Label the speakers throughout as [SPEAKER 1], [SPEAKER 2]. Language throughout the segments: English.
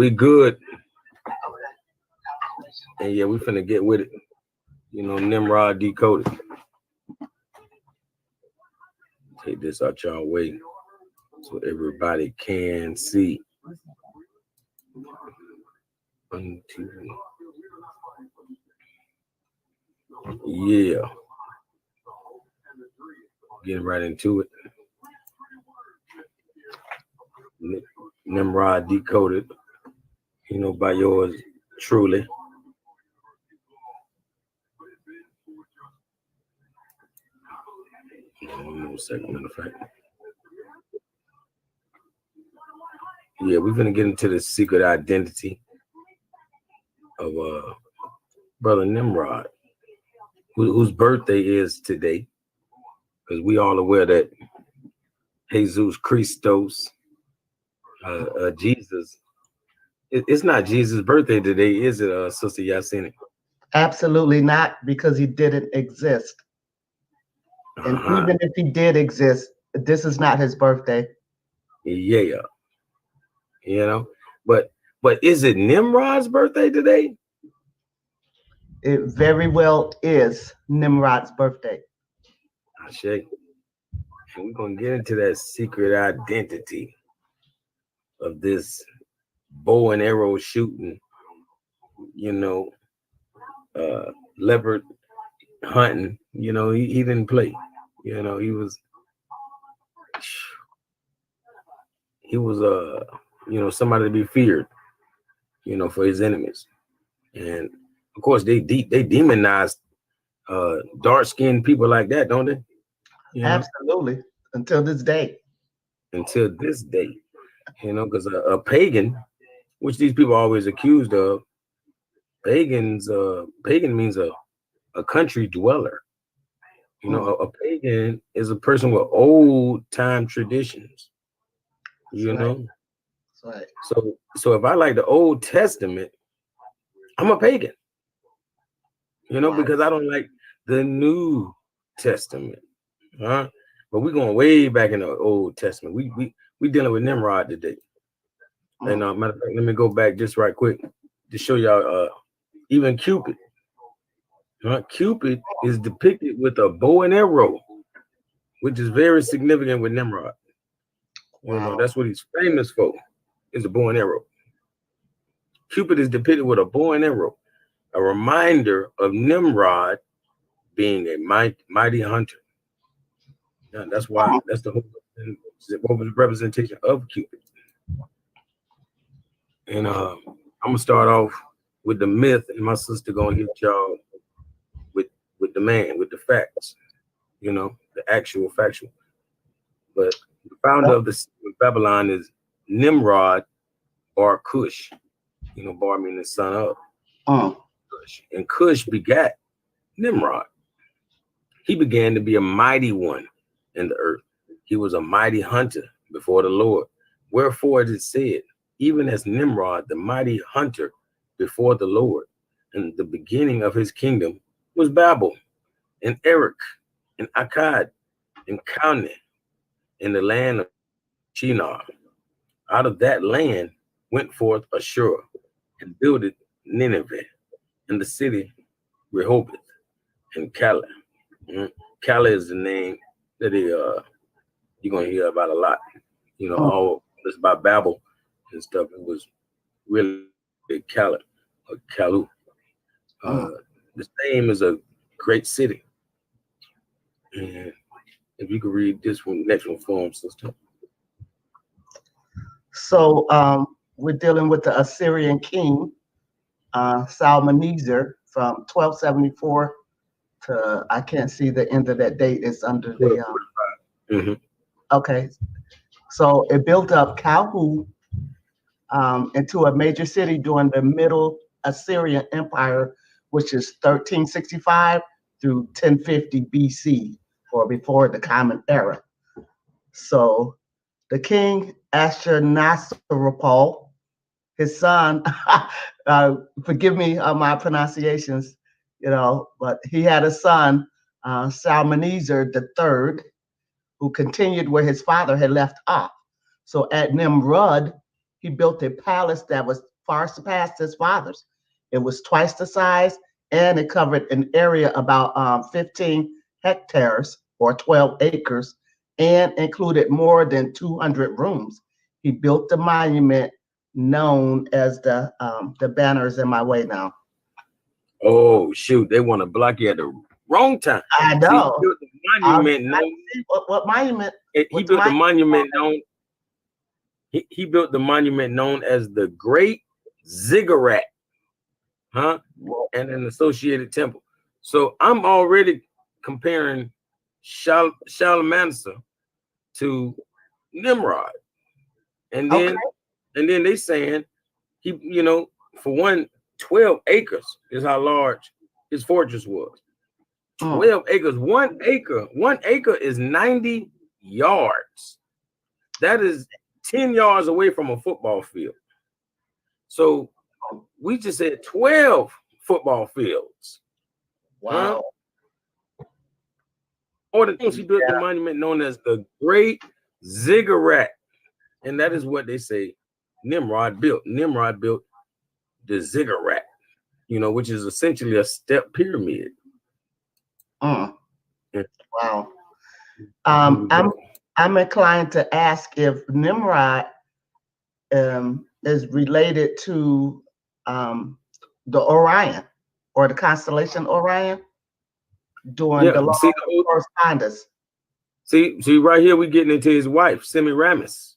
[SPEAKER 1] We good. And yeah, we finna get with it. You know, Nimrod decoded. Take this out y'all way so everybody can see. 1, 2. Yeah. Getting right into it. Nimrod decoded, you know, by yours truly. One more second, matter of fact. Yeah, we're gonna get into the secret identity of brother Nimrod, whose birthday is today, because we all aware that Jesus Christos, Jesus, it's not Jesus' birthday today, is it, Sister Yasini?
[SPEAKER 2] Absolutely not, because he didn't exist. And even if he did exist, this is not his birthday.
[SPEAKER 1] Yeah, you know, but is it Nimrod's birthday today?
[SPEAKER 2] It very well is Nimrod's birthday.
[SPEAKER 1] And we're gonna get into that secret identity of this bow and arrow shooting, you know, leopard hunting. You know, he didn't play. You know, he was you know, somebody to be feared, you know, for his enemies. And of course they demonize dark-skinned people like that, don't they?
[SPEAKER 2] You Absolutely. Know? Until this day.
[SPEAKER 1] Until this day. You know, because a pagan, which these people are always accused of, pagan means a country dweller. You know, a pagan is a person with old time traditions. You know,
[SPEAKER 2] right.
[SPEAKER 1] So if I like the Old Testament, I'm a pagan. You know, because I don't like the New Testament. Huh? But we're going way back in the Old Testament. We dealing with Nimrod today. And matter of fact, let me go back just right quick to show y'all even Cupid. Cupid is depicted with a bow and arrow, which is very significant with Nimrod. You know, that's what he's famous for, is a bow and arrow. Cupid is depicted with a bow and arrow, a reminder of Nimrod being a mighty hunter. Yeah, that's why, that's the whole representation of Cupid. And I'm gonna start off with the myth, and my sister gonna hit y'all with the man, with the facts, you know, the actual factual. But the founder of the city of Babylon is Nimrod Bar Cush. You know, Bar meaning son of. Cush. And Cush begat Nimrod. He began to be a mighty one in the earth. He was a mighty hunter before the Lord. Wherefore it is said, even as Nimrod, the mighty hunter before the Lord, and the beginning of his kingdom was Babel, and Erech, and Akkad, and Calneh, in the land of Shinar. Out of that land went forth Ashur, and builded Nineveh, and the city Rehoboth, and Calah. Calah is the name that you're gonna hear about a lot. You know, all this about Babel and stuff. It was really Calah or Calu. The same is a great city. And if you could read this one, next one for him, sister.
[SPEAKER 2] So we're dealing with the Assyrian king, Salmaneser, from 1274 to, I can't see the end of that date. It's under the okay. So it built up Calhu into a major city during the Middle Assyrian Empire, which is 1365 through 1050 BC, or before the Common Era. So the king Ashurnasirpal, his son, forgive me on my pronunciations, you know, but he had a son, Salmaneser III, who continued where his father had left off. So at Nimrod, he built a palace that was far surpassed his father's. It was twice the size, and it covered an area about 15 hectares or 12 acres, and included more than 200 rooms. He built the monument known as the banner is in my way now.
[SPEAKER 1] Oh shoot, they want to block you at the wrong time.
[SPEAKER 2] I
[SPEAKER 1] See, he
[SPEAKER 2] know.
[SPEAKER 1] built the monument known.
[SPEAKER 2] What monument?
[SPEAKER 1] He built the monument known. He built the monument known as the Great Ziggurat, huh? And an associated temple. So I'm already comparing Shalmaneser to Nimrod, and then they saying he, for one, 12 acres is how large his fortress was. 12 acres. 1 acre is 90 yards. That is 10 yards away from a football field. So we just said 12 football fields.
[SPEAKER 2] Wow.
[SPEAKER 1] Huh? Or the things he built the monument known as the Great Ziggurat. And that is what they say Nimrod built. Nimrod built the ziggurat, which is essentially a step pyramid.
[SPEAKER 2] Wow. I'm inclined to ask if Nimrod is related to the Orion or the constellation Orion during the long correspondence.
[SPEAKER 1] See, right here we're getting into his wife, Semiramis,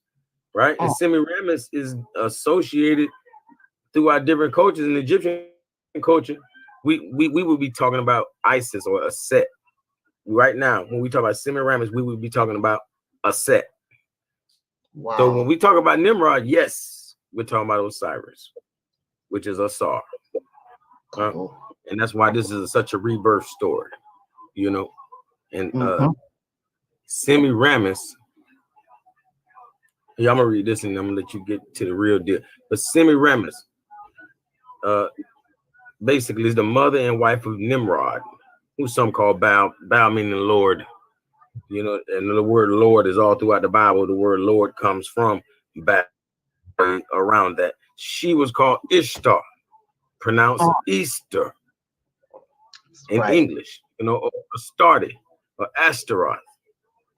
[SPEAKER 1] right? And Semiramis is associated throughout different cultures. In the Egyptian culture, we would be talking about Isis or a Set. Right now, when we talk about Semiramis, we would be talking about a Set. Wow. So when we talk about Nimrod, yes, we're talking about Osiris, which is Asar. And that's why this is such a rebirth story, And Semiramis, I'm gonna read this and I'm gonna let you get to the real deal. But Semiramis, basically, is the mother and wife of Nimrod, who some call Baal meaning Lord. And the word Lord is all throughout the Bible. The word Lord comes from Baal, around that. She was called Ishtar, pronounced Easter in English, or Astarte, or Astaroth,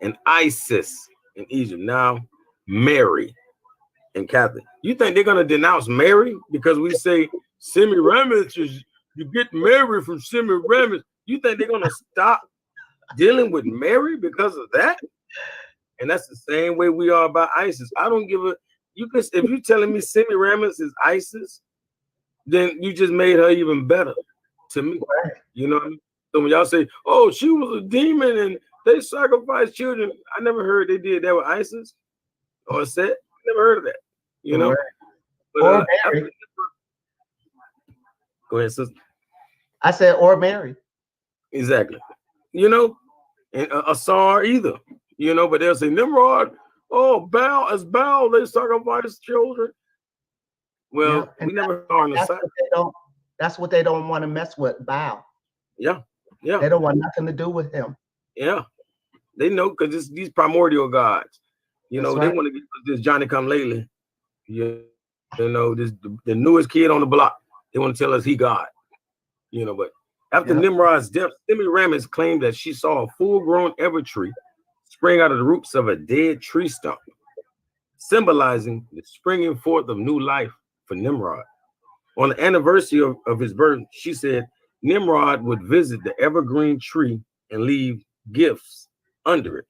[SPEAKER 1] and Isis in Egypt. Now, Mary in Catholic. You think they're going to denounce Mary because we say Semiramis is, you get Mary from Semiramis? You think they're going to stop dealing with Mary because of that? And that's the same way we are about Isis. I don't give a, if you're telling me Semiramis is Isis, then you just made her even better to me. You know what I mean? So when y'all say, oh, she was a demon and they sacrificed children, I never heard they did that with Isis or Set. Never heard of that. But,
[SPEAKER 2] or Mary.
[SPEAKER 1] Go ahead, sister.
[SPEAKER 2] I said, or Mary.
[SPEAKER 1] Exactly. And Asar either. But they'll say Nimrod, oh, Baal, as Baal, they sacrifice children. Well, we never saw on the side.
[SPEAKER 2] That's what they don't want to mess with, Baal.
[SPEAKER 1] Yeah.
[SPEAKER 2] They don't want nothing to do with him.
[SPEAKER 1] Yeah. They know because it's these primordial gods. They want to get this Johnny come lately. This the newest kid on the block. They want to tell us he God. But after Nimrod's death, Semiramis claimed that she saw a full-grown ever tree spring out of the roots of a dead tree stump, symbolizing the springing forth of new life for Nimrod. On the anniversary of his birth, she said Nimrod would visit the evergreen tree and leave gifts under it.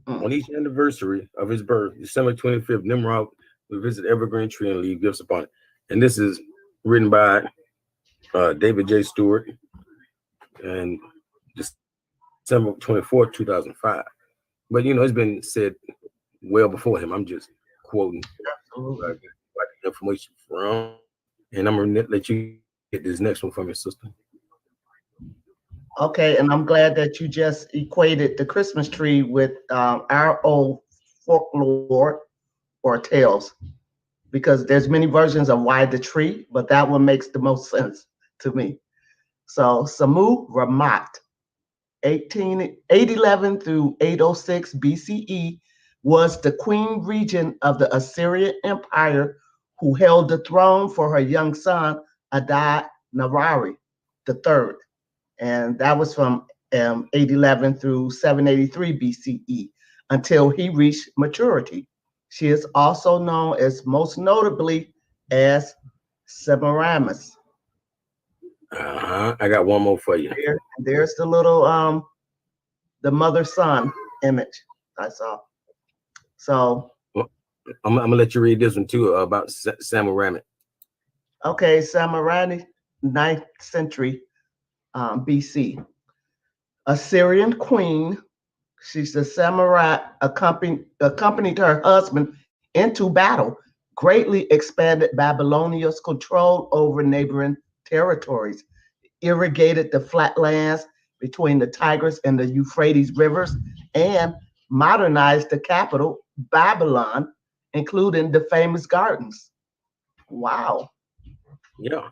[SPEAKER 1] On each anniversary of his birth, December 25th, Nimrod would visit the evergreen tree and leave gifts upon it. And this is written by David J. Stewart and December 24th, 2005. But, it's been said well before him. I'm just quoting information from. And I'm going to let you get this next one from your sister.
[SPEAKER 2] Okay, and I'm glad that you just equated the Christmas tree with our old folklore or tales, because there's many versions of why the tree, but that one makes the most sense to me. So Samu Ramat, 811 through 806 BCE, was the queen regent of the Assyrian Empire who held the throne for her young son, Adad Narari III. And that was from 811 through 783 BCE until he reached maturity. She is also known as most notably as Semiramis.
[SPEAKER 1] I got one more for you.
[SPEAKER 2] There's the little the mother son image I saw. So
[SPEAKER 1] Well, I'm gonna let you read this one too about Semiramis.
[SPEAKER 2] okay, Semiramis, 9th century BC. Assyrian queen. She's the samurai accompanied her husband into battle, greatly expanded Babylonia's control over neighboring territories, irrigated the flatlands between the Tigris and the Euphrates rivers, and modernized the capital, Babylon, including the famous gardens. Wow.
[SPEAKER 1] Yeah,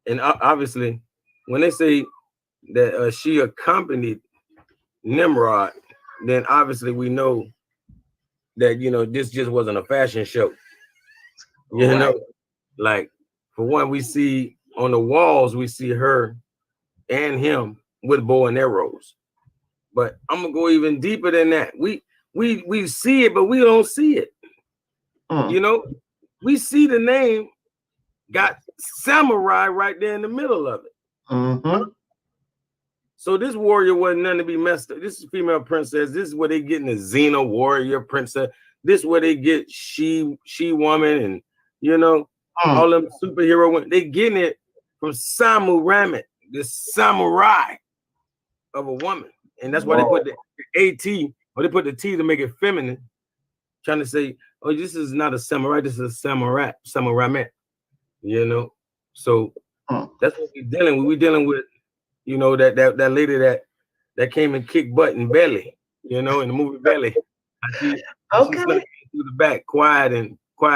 [SPEAKER 1] and obviously, when they say that she accompanied Nimrod, then obviously we know that this just wasn't a fashion show. Like for one, we see on the walls we see her and him with bow and arrows. But I'm gonna go even deeper than that. We see it, but we don't see it. We see the name got samurai right there in the middle of it.
[SPEAKER 2] Mm-hmm.
[SPEAKER 1] So this warrior wasn't nothing to be messed up. This is female princess. This is where they getting the Xena warrior princess. This is where they get she woman and all them superhero women. They getting it from Samurai, this samurai of a woman. And that's why they put the AT, or they put the T to make it feminine, trying to say, oh, this is not a samurai, this is a samurai man. So that's what we're dealing with. We're dealing with, that lady that came and kicked butt in Belly, in the movie Belly. She snuck through the back, quiet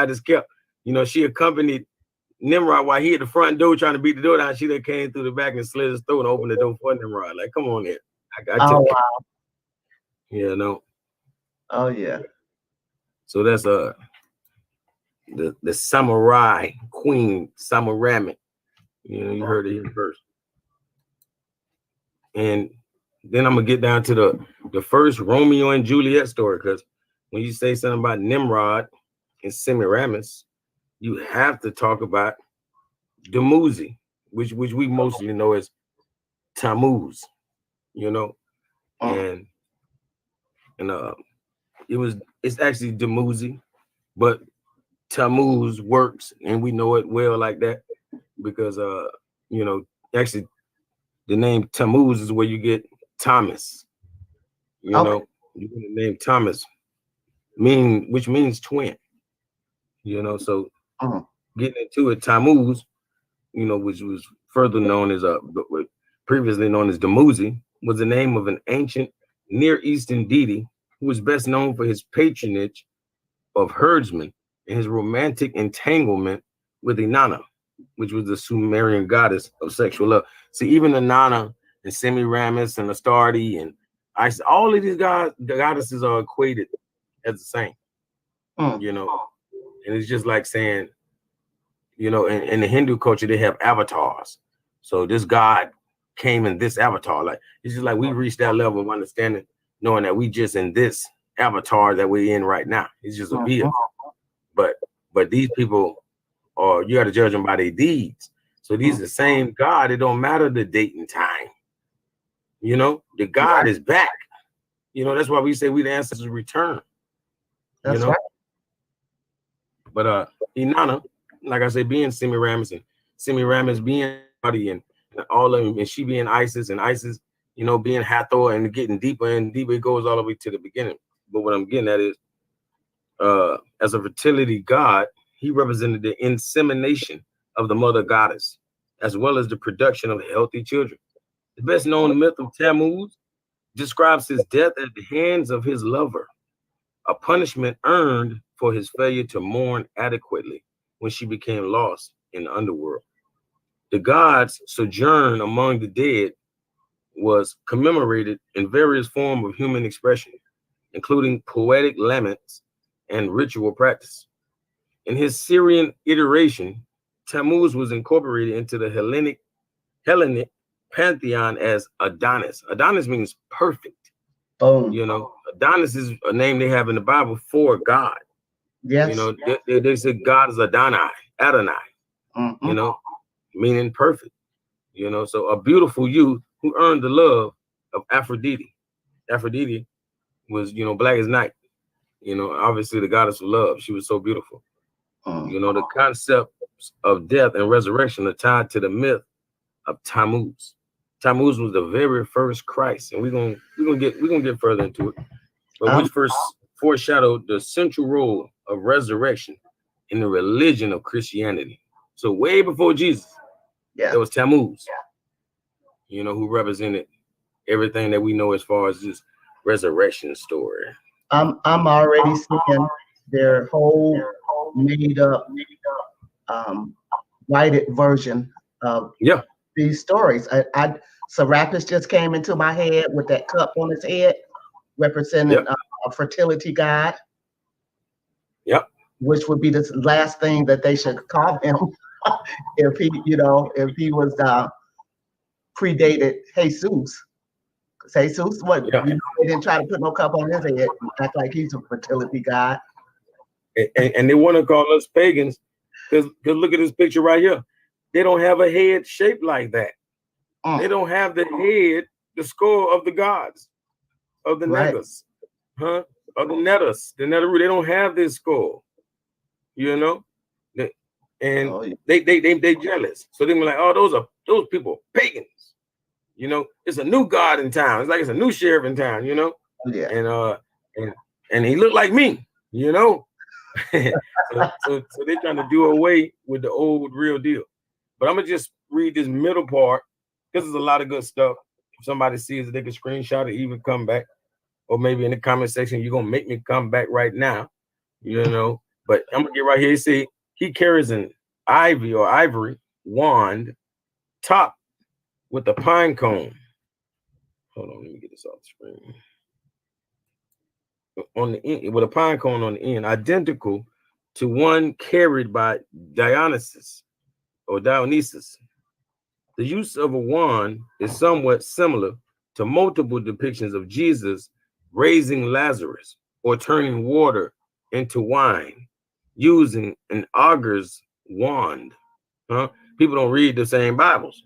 [SPEAKER 1] as kept. She accompanied Nimrod while he at the front door trying to beat the door down. She that came through the back and slid his throat and opened the door for Nimrod. Like, come on in.
[SPEAKER 2] Wow.
[SPEAKER 1] Oh
[SPEAKER 2] yeah.
[SPEAKER 1] So that's the samurai queen, Semiramis. You heard it here first. And then I'm gonna get down to the first Romeo and Juliet story, because when you say something about Nimrod and Semiramis, you have to talk about Dumuzi, which we mostly know as Tammuz, and it's actually Dumuzi, but Tammuz works, and we know it well like that because actually the name Tammuz is where you get Thomas. You get the name Thomas, which means twin. So getting into it, Tammuz, which was further known as previously known as Dumuzi, was the name of an ancient Near Eastern deity who was best known for his patronage of herdsmen and his romantic entanglement with Inanna, which was the Sumerian goddess of sexual love. See, even Inanna and Semiramis and Astarte and Isis, all of these goddesses are equated as the same. And it's just like saying, in the Hindu culture, they have avatars. So this god came in this avatar. Like, it's just like we reached that level of understanding, knowing that we just in this avatar that we're in right now. It's just a vehicle. But these people you got to judge them by their deeds. So these are the same God. It don't matter the date and time. The God is back. That's why we say we the ancestors return.
[SPEAKER 2] That's right.
[SPEAKER 1] But Inanna, like I said, being Semiramis and Semiramis being Buddy and all of them, and she being Isis and Isis, being Hathor, and getting deeper and deeper, it goes all the way to the beginning. But what I'm getting at is, as a fertility god, he represented the insemination of the mother goddess, as well as the production of healthy children. The best known myth of Tammuz describes his death at the hands of his lover, a punishment earned for his failure to mourn adequately when she became lost in the underworld. The god's sojourn among the dead was commemorated in various forms of human expression, including poetic laments and ritual practice. In his Syrian iteration, Tammuz was incorporated into the Hellenic pantheon as Adonis. Adonis means perfect.
[SPEAKER 2] Boom.
[SPEAKER 1] You know, Adonis is a name they have in the Bible for God.
[SPEAKER 2] Yes.
[SPEAKER 1] You know, they say God is Adonai.
[SPEAKER 2] Mm-hmm.
[SPEAKER 1] You know, meaning perfect. You know, so a beautiful youth who earned the love of Aphrodite. Aphrodite was, you know, black as night. You know, obviously the goddess of love. She was so beautiful. You know, the concept of death and resurrection are tied to the myth of Tammuz. Tammuz was the very first Christ, and we're gonna get further into it. But which first foreshadowed the central role of resurrection in the religion of Christianity. So way before Jesus, there was Tammuz. You know, who represented everything that we know as far as this resurrection story.
[SPEAKER 2] I'm already seeing their whole made up writed version of these stories. Serapis just came into my head with that cup on his head, representing a fertility god.
[SPEAKER 1] Yep.
[SPEAKER 2] Which would be the last thing that they should call him if he, you know, if he was predated Jesus. Jesus, what? You know, they didn't try to put no cup on his head, act like he's a fertility god.
[SPEAKER 1] And they want to call us pagans because look at this picture right here. They don't have a head shaped like that. They don't have the head, the skull of the gods, of the Negus, of the Netus, the Neteru. They don't have this skull, you know, and they jealous. So they were like, oh, those people pagans. You know, it's a new god in town. It's like it's a new sheriff in town, you know. And he looked like me, you know. so they're trying to do away with the old real deal. But I'm gonna just read this middle part because there's a lot of good stuff. If somebody sees it, they can screenshot it, even come back, or maybe in the comment section you're gonna make me come back right now, you know. But I'm gonna get right here. You see, he carries an ivory wand top with a pine cone. Hold on, let me get this off the screen. On the end, with a pine cone on the end, identical to one carried by Dionysus or Dionysus. The use of a wand is somewhat similar to multiple depictions of Jesus raising Lazarus or turning water into wine using an auger's wand. People don't read the same Bibles.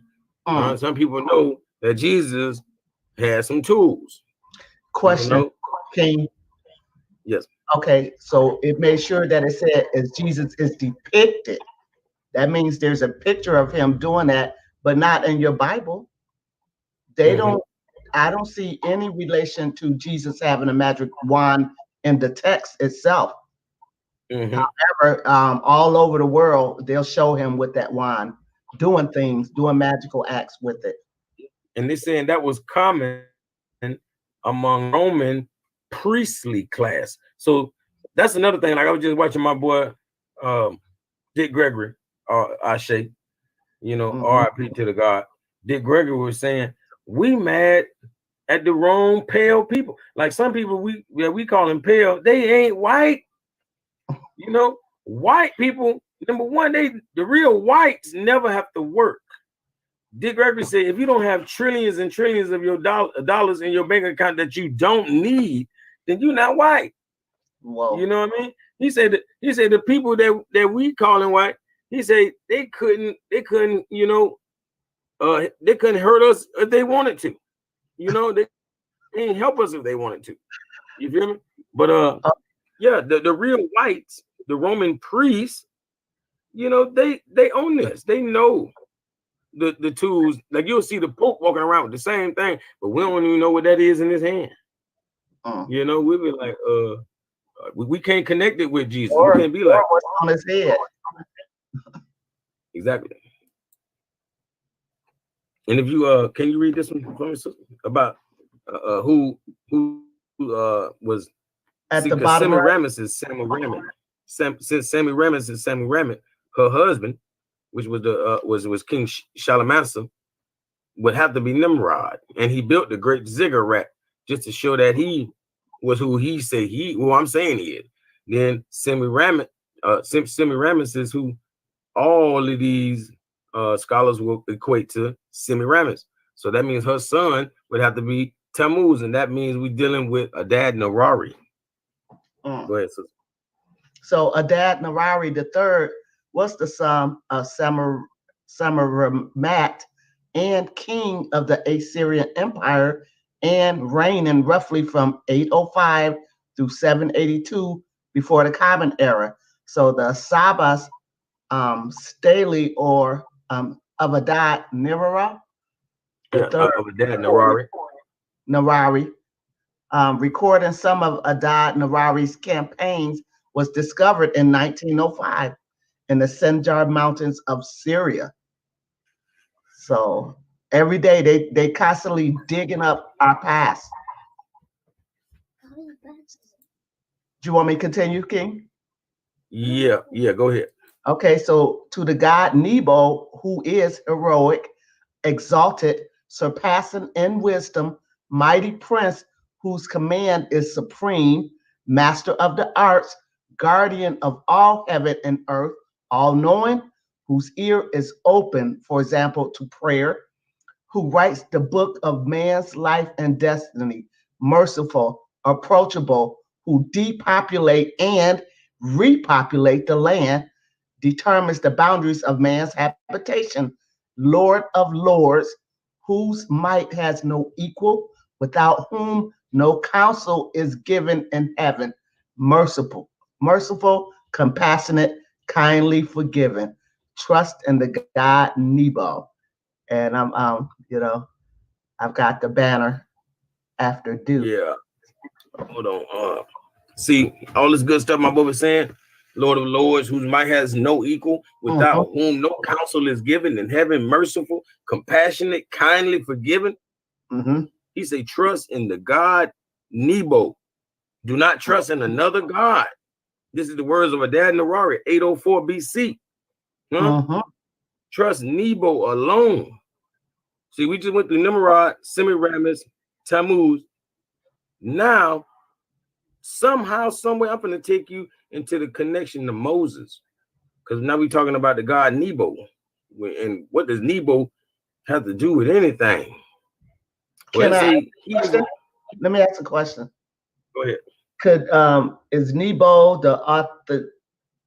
[SPEAKER 1] Some people know that Jesus had some tools.
[SPEAKER 2] Question, King.
[SPEAKER 1] Yes.
[SPEAKER 2] Okay, so it made sure that it said as Jesus is depicted. That means there's a picture of him doing that, but not in your Bible. They don't. I don't see any relation to Jesus having a magic wand in the text itself. However, all over the world, they'll show him with that wand, doing things, doing magical acts with it.
[SPEAKER 1] And they're saying that was common among Roman priestly class. So that's another thing. Like I was just watching my boy Dick Gregory, Ashe, you know, R.I.P. to the God. Dick Gregory was saying, we mad at the wrong pale people. Like some people we call them pale, they ain't white. You know, white people, number one, the real whites never have to work. Dick Gregory said, if you don't have trillions and trillions of your dollars in your bank account that you don't need, then you're not white.
[SPEAKER 2] Whoa.
[SPEAKER 1] You know what I mean? He said the people that we calling white, he said they couldn't, you know, they couldn't hurt us if they wanted to. You know, they didn't help us if they wanted to. You feel me? But yeah, the real whites, the Roman priests, you know, they own this. They know the tools. Like you'll see the Pope walking around with the same thing, but we don't even know what that is in his hand. You know, we'll be like, we can't connect it with Jesus. We can't be like
[SPEAKER 2] what's on his head.
[SPEAKER 1] Exactly. And if you can you read this one for me, sister? About who was
[SPEAKER 2] at the bottom?
[SPEAKER 1] Semiramis is Semiramis. Semiramis is Semiramis, her husband, which was the was King Shalmaneser, would have to be Nimrod, and he built the great ziggurat just to show that he was who he said he. Well, I'm saying he is. Then Semiramis, Semiramis is who all of these scholars will equate to Semiramis. So that means her son would have to be Tammuz, and that means we're dealing with Adad Nerari. Go ahead, sister.
[SPEAKER 2] So Adad Nerari the third was the son of Samaramat and king of the Assyrian Empire, and reigning roughly from 805 through 782 before the Common Era. So the Sabas Staley or of Adad Nerari, the third
[SPEAKER 1] of Adad Nerari.
[SPEAKER 2] Recording some of Adad Nerari's campaigns was discovered in 1905 in the Sinjar Mountains of Syria. So every day they constantly digging up our past. Do you want me to continue, King?
[SPEAKER 1] Yeah, go ahead.
[SPEAKER 2] Okay, so to the god Nebo, who is heroic, exalted, surpassing in wisdom, mighty prince, whose command is supreme, master of the arts, guardian of all heaven and earth, all knowing, whose ear is open, for example, to prayer, who writes the book of man's life and destiny, merciful, approachable, who depopulate and repopulate the land, determines the boundaries of man's habitation, Lord of lords, whose might has no equal, without whom no counsel is given in heaven, merciful, compassionate, kindly forgiving. Trust in the God Nebo. And I'm I've got the banner after due.
[SPEAKER 1] Yeah. Hold on. See, all this good stuff my boy was saying, Lord of Lords, whose might has no equal, without whom no counsel is given in heaven, merciful, compassionate, kindly forgiving. He say, trust in the God Nebo. Do not trust in another God. This is the words of Adad Nerari, 804 BC. Trust Nebo alone. See, we just went through Nimrod, Semiramis, Tammuz. Now, somehow, somewhere, I'm going to take you into the connection to Moses. Because now we're talking about the god Nebo. And what does Nebo have to do with anything?
[SPEAKER 2] Let me ask a question.
[SPEAKER 1] Go ahead.
[SPEAKER 2] Is Nebo the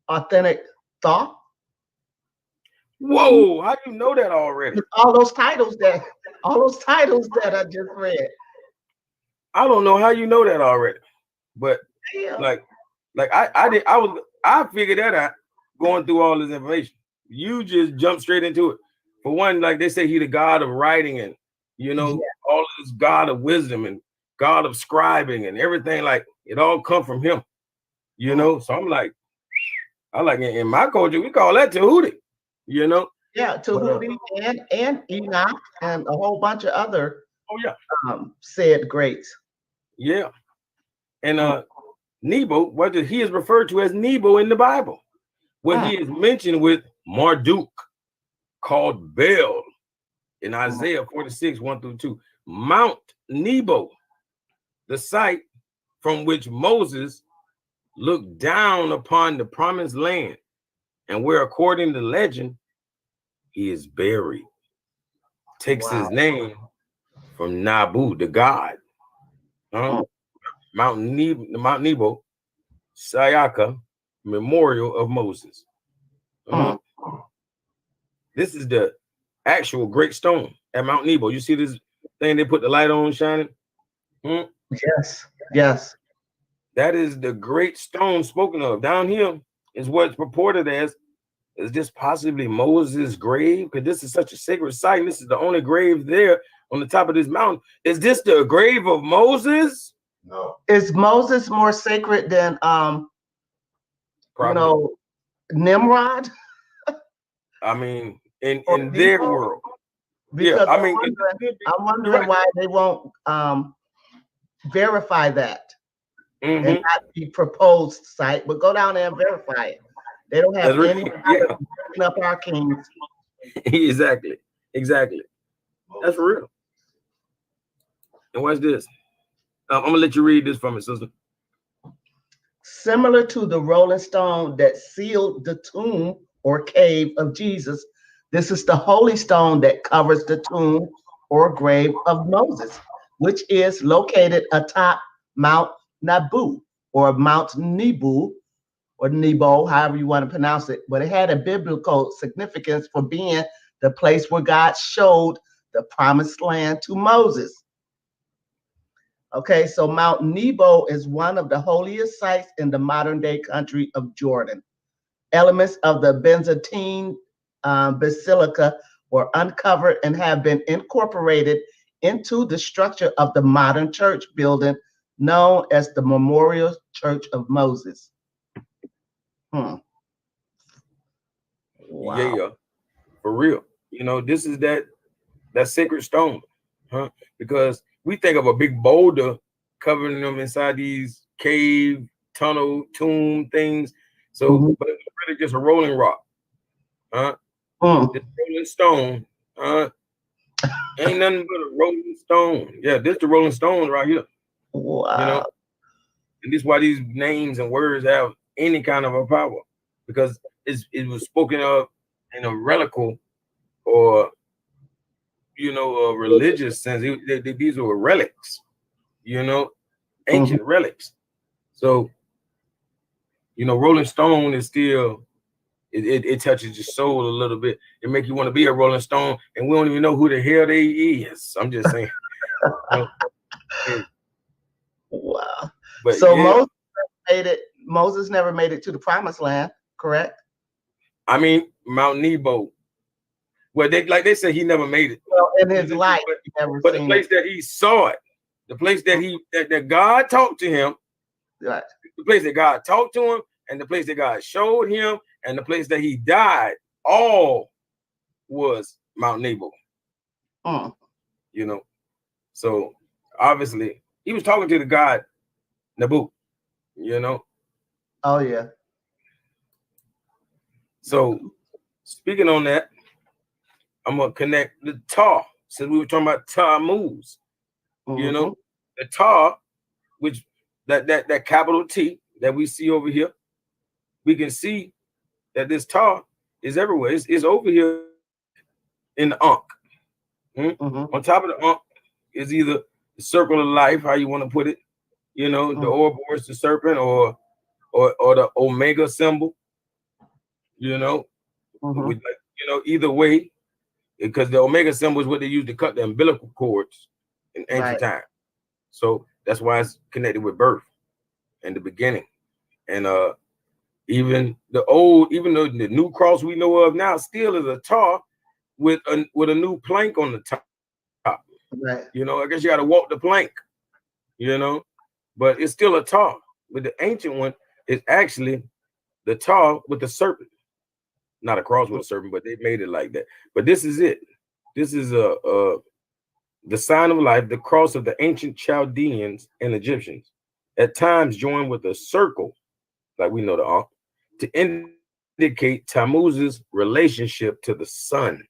[SPEAKER 2] authentic thought?
[SPEAKER 1] Whoa, how do you know that already?
[SPEAKER 2] All those titles that I just read.
[SPEAKER 1] I don't know how you know that already. But I figured that out going through all this information. You just jump straight into it. For one, like they say, he the God of writing and all of this God of wisdom and God of scribing and everything, like it all come from him. So I'm like, in my culture, we call that Tahuti,
[SPEAKER 2] Yeah, Tahuti and Enoch and a whole bunch of other said greats.
[SPEAKER 1] Yeah. And Nebo, whether he is referred to as Nebo in the Bible, where he is mentioned with Marduk, called Baal in Isaiah 46, 1-2. Mount Nebo, the site from which Moses looked down upon the promised land, and where, according to legend, he is buried. Takes his name from Nabu, the god. Mount Nebo, Sayaka, memorial of Moses. This is the actual great stone at Mount Nebo. You see this thing they put the light on shining?
[SPEAKER 2] Yes.
[SPEAKER 1] That is the great stone spoken of. Down here is what's purported as, is this possibly Moses' grave? Because this is such a sacred site. And this is the only grave there on the top of this mountain. Is this the grave of Moses?
[SPEAKER 2] No. Is Moses more sacred than Nimrod?
[SPEAKER 1] I mean, in their world.
[SPEAKER 2] Because I'm wondering why they won't verify that and not the proposed site, but go down there and verify it. They don't have any picking up our kings.
[SPEAKER 1] Exactly. That's real. And watch this. I'm gonna let you read this from it, sister.
[SPEAKER 2] Similar to the rolling stone that sealed the tomb or cave of Jesus, this is the holy stone that covers the tomb or grave of Moses, which is located atop Mount Nabu or Mount Nebo or Nebo, however you want to pronounce it. But it had a biblical significance for being the place where God showed the promised land to Moses. Okay, so Mount Nebo is one of the holiest sites in the modern day country of Jordan. Elements of the Byzantine basilica were uncovered and have been incorporated into the structure of the modern church building known as the Memorial Church of Moses. Wow.
[SPEAKER 1] Yeah, for real. You know, this is that sacred stone, huh? Because we think of a big boulder covering them inside these cave, tunnel, tomb things. So, but it's really just a rolling rock, huh? This rolling stone, ain't nothing but a rolling stone. Yeah, this the rolling stone right here.
[SPEAKER 2] Wow.
[SPEAKER 1] You know, and this is why these names and words have any kind of a power, because it was spoken of in a relical or a religious sense. These were relics, ancient relics. So, Rolling Stone is still it touches your soul a little bit. It makes you want to be a Rolling Stone, and we don't even know who the hell they is. I'm just saying.
[SPEAKER 2] Wow.
[SPEAKER 1] But
[SPEAKER 2] so
[SPEAKER 1] yeah.
[SPEAKER 2] Moses never made it to the promised land, correct?
[SPEAKER 1] I mean, Mount Nebo. Well, they said he never made it.
[SPEAKER 2] Well, in his life,
[SPEAKER 1] but the place that he saw it, the place that that God talked to him,
[SPEAKER 2] right.
[SPEAKER 1] The place that God talked to him, and the place that God showed him, and the place that he died, all was Mount Nebo. So obviously he was talking to the God Nabu.
[SPEAKER 2] Oh yeah.
[SPEAKER 1] So speaking on that, I'm gonna connect the tar, since we were talking about Tammuz. The tar, which that capital T that we see over here, we can see that this tar is everywhere. It's over here in the Ankh. On top of the Ankh is either the circle of life, how you want to put it, the Ouroboros, the serpent, or the Omega symbol, with either way, because the Omega symbol is what they used to cut the umbilical cords in ancient time. So that's why it's connected with birth and the beginning. And even though the new cross we know of now still is a tar with a new plank on the top.
[SPEAKER 2] Right.
[SPEAKER 1] I guess you got to walk the plank, but it's still a tar. But the ancient one is actually the tar with the serpent. Not a cross with a serpent, but they made it like that. But this is it. This is the sign of life, the cross of the ancient Chaldeans and Egyptians, at times joined with a circle, like we know the Ankh, to indicate Tammuz's relationship to the sun.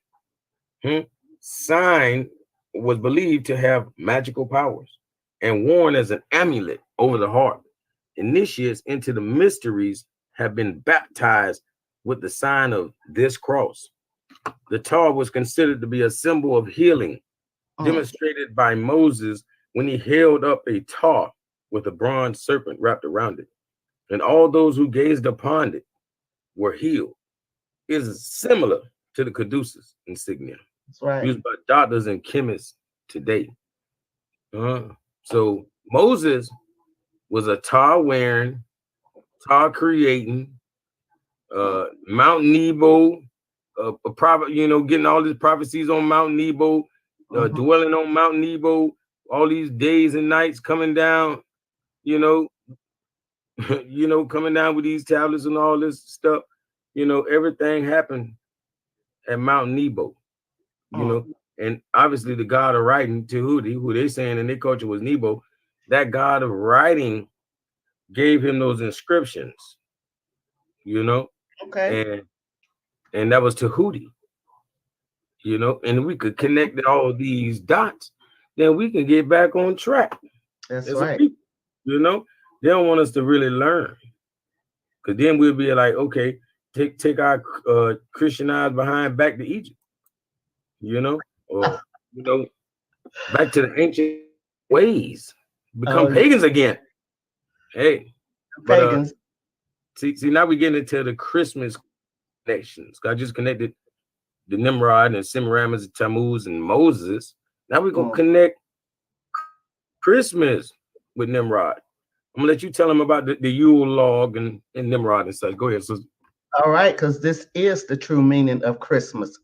[SPEAKER 1] Sign was believed to have magical powers and worn as an amulet over the heart. Initiates into the mysteries have been baptized with the sign of this cross. The tar was considered to be a symbol of healing, demonstrated by Moses when he held up a tar with a bronze serpent wrapped around it. And all those who gazed upon it were healed. It is similar to the caduceus insignia.
[SPEAKER 2] That's right.
[SPEAKER 1] Used by doctors and chemists today. So Moses was a tar wearing, tar creating, Mount Nebo, a prophet, getting all these prophecies on Mount Nebo, dwelling on Mount Nebo, all these days and nights coming down, coming down with these tablets and all this stuff. Everything happened at Mount Nebo, and obviously the god of writing, Tahuti, who they saying in their culture was Nebo, that god of writing gave him those inscriptions,
[SPEAKER 2] Okay.
[SPEAKER 1] And that was Tahuti, and we could connect all these dots, then we can get back on track.
[SPEAKER 2] That's right.
[SPEAKER 1] People, They don't want us to really learn, because then we'll be like, okay, take our Christianized behind back to Egypt, or back to the ancient ways, become
[SPEAKER 2] Oh, yeah,
[SPEAKER 1] pagans again. Hey, but
[SPEAKER 2] pagans.
[SPEAKER 1] see, now we getting into the Christmas connections. I just connected the Nimrod and Semiramis and Tammuz and Moses. Now we're gonna
[SPEAKER 2] Mm.
[SPEAKER 1] connect Christmas with Nimrod. I'm gonna let you tell them about the Yule log and Nimrod and such. Go ahead, sister.
[SPEAKER 2] All right, because this is the true meaning of Christmas.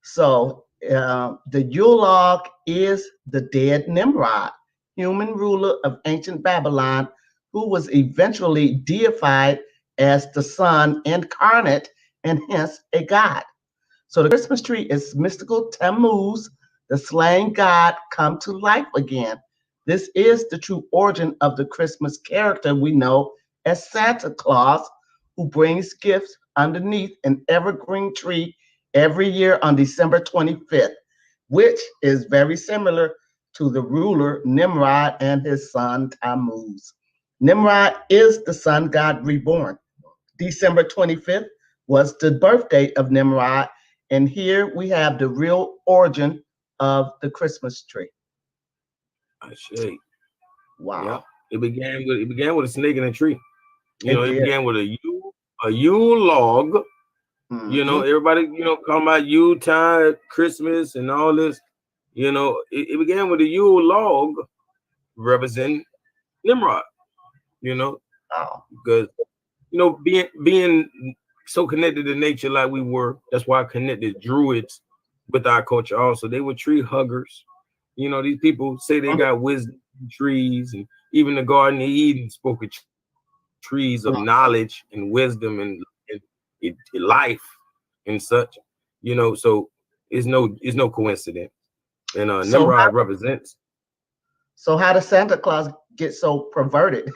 [SPEAKER 2] So the Yule log is the dead Nimrod, human ruler of ancient Babylon, who was eventually deified as the sun incarnate and hence a god. So the Christmas tree is mystical Tammuz, the slain god come to life again. This is the true origin of the Christmas character we know as Santa Claus, who brings gifts underneath an evergreen tree every year on December 25th, which is very similar to the ruler Nimrod and his son Tammuz. Nimrod is the sun god reborn. December 25th was the birthday of Nimrod, and here we have the real origin of the Christmas tree.
[SPEAKER 1] I say, yeah.
[SPEAKER 2] Wow.
[SPEAKER 1] It began with a snake in a tree.
[SPEAKER 2] It
[SPEAKER 1] It
[SPEAKER 2] did.
[SPEAKER 1] began with a Yule log.
[SPEAKER 2] Mhm.
[SPEAKER 1] Everybody, talking about Yuletide, Christmas, and all this. It began with a Yule log representing Nimrod. You know,
[SPEAKER 2] Wow.
[SPEAKER 1] because being so connected to nature like we were, that's why I connected Druids with our culture. Also, they were tree huggers. These people say they got wisdom in trees, and even the Garden of Eden spoke of trees of knowledge and wisdom and life and such. So it's no coincidence. And
[SPEAKER 2] So
[SPEAKER 1] Nimrod represents.
[SPEAKER 2] so how does Santa Claus get so perverted?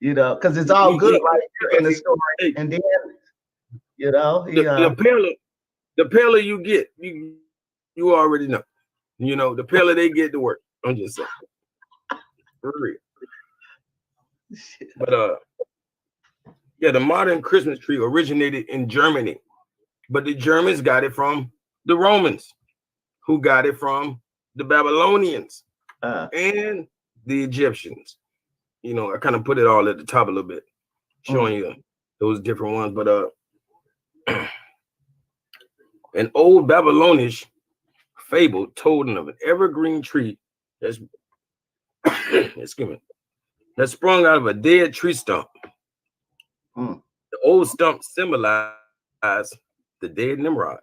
[SPEAKER 2] Because it's all good right here in the story,
[SPEAKER 1] Hey,
[SPEAKER 2] and then he
[SPEAKER 1] the paler you get, you already know. The paler they get to work. I'm just saying, for real. But yeah, the modern Christmas tree originated in Germany, but the Germans got it from the Romans, who got it from the Babylonians and the Egyptians. I kind of put it all at the top a little bit, showing you those different ones. But an old Babylonish fable told of an evergreen tree that's excuse me, that sprung out of a dead tree stump. The old stump symbolized the dead Nimrod.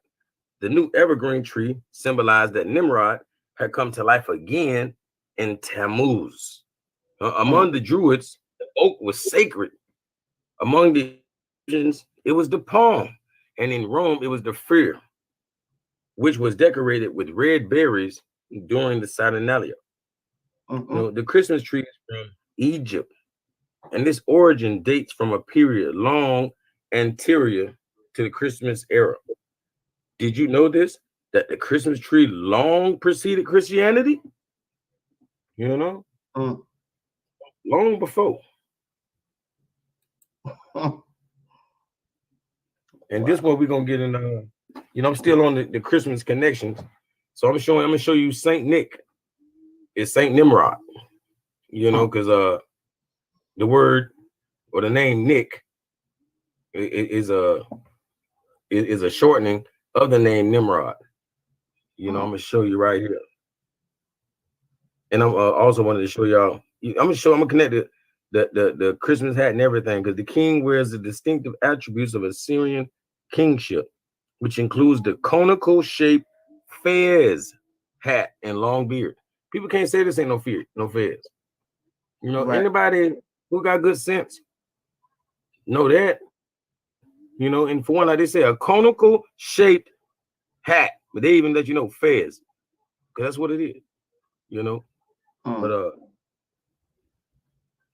[SPEAKER 1] The new evergreen tree symbolized that Nimrod had come to life again in Tammuz. Among the Druids, the oak was sacred. Among the Egyptians, it was the palm. And in Rome, it was the fir, which was decorated with red berries during the Saturnalia. The Christmas tree is from Egypt, and this origin dates from a period long anterior to the Christmas era. Did you know this? That the Christmas tree long preceded Christianity? Long before. And this one we're gonna get in. I'm still on the Christmas connections, so I'm gonna show you Saint Nick. It's Saint Nimrod. Because the word or the name Nick is a shortening of the name Nimrod. I'm gonna show you right here, and I'm also wanted to show y'all. I'm gonna connect the Christmas hat and everything, because the king wears the distinctive attributes of Assyrian kingship, which includes the conical shaped fez hat and long beard. People can't say this ain't no fez.
[SPEAKER 2] Right.
[SPEAKER 1] Anybody who got good sense know that. And for one, like they say, a conical shaped hat, but they even let you know fez, because that's what it is. But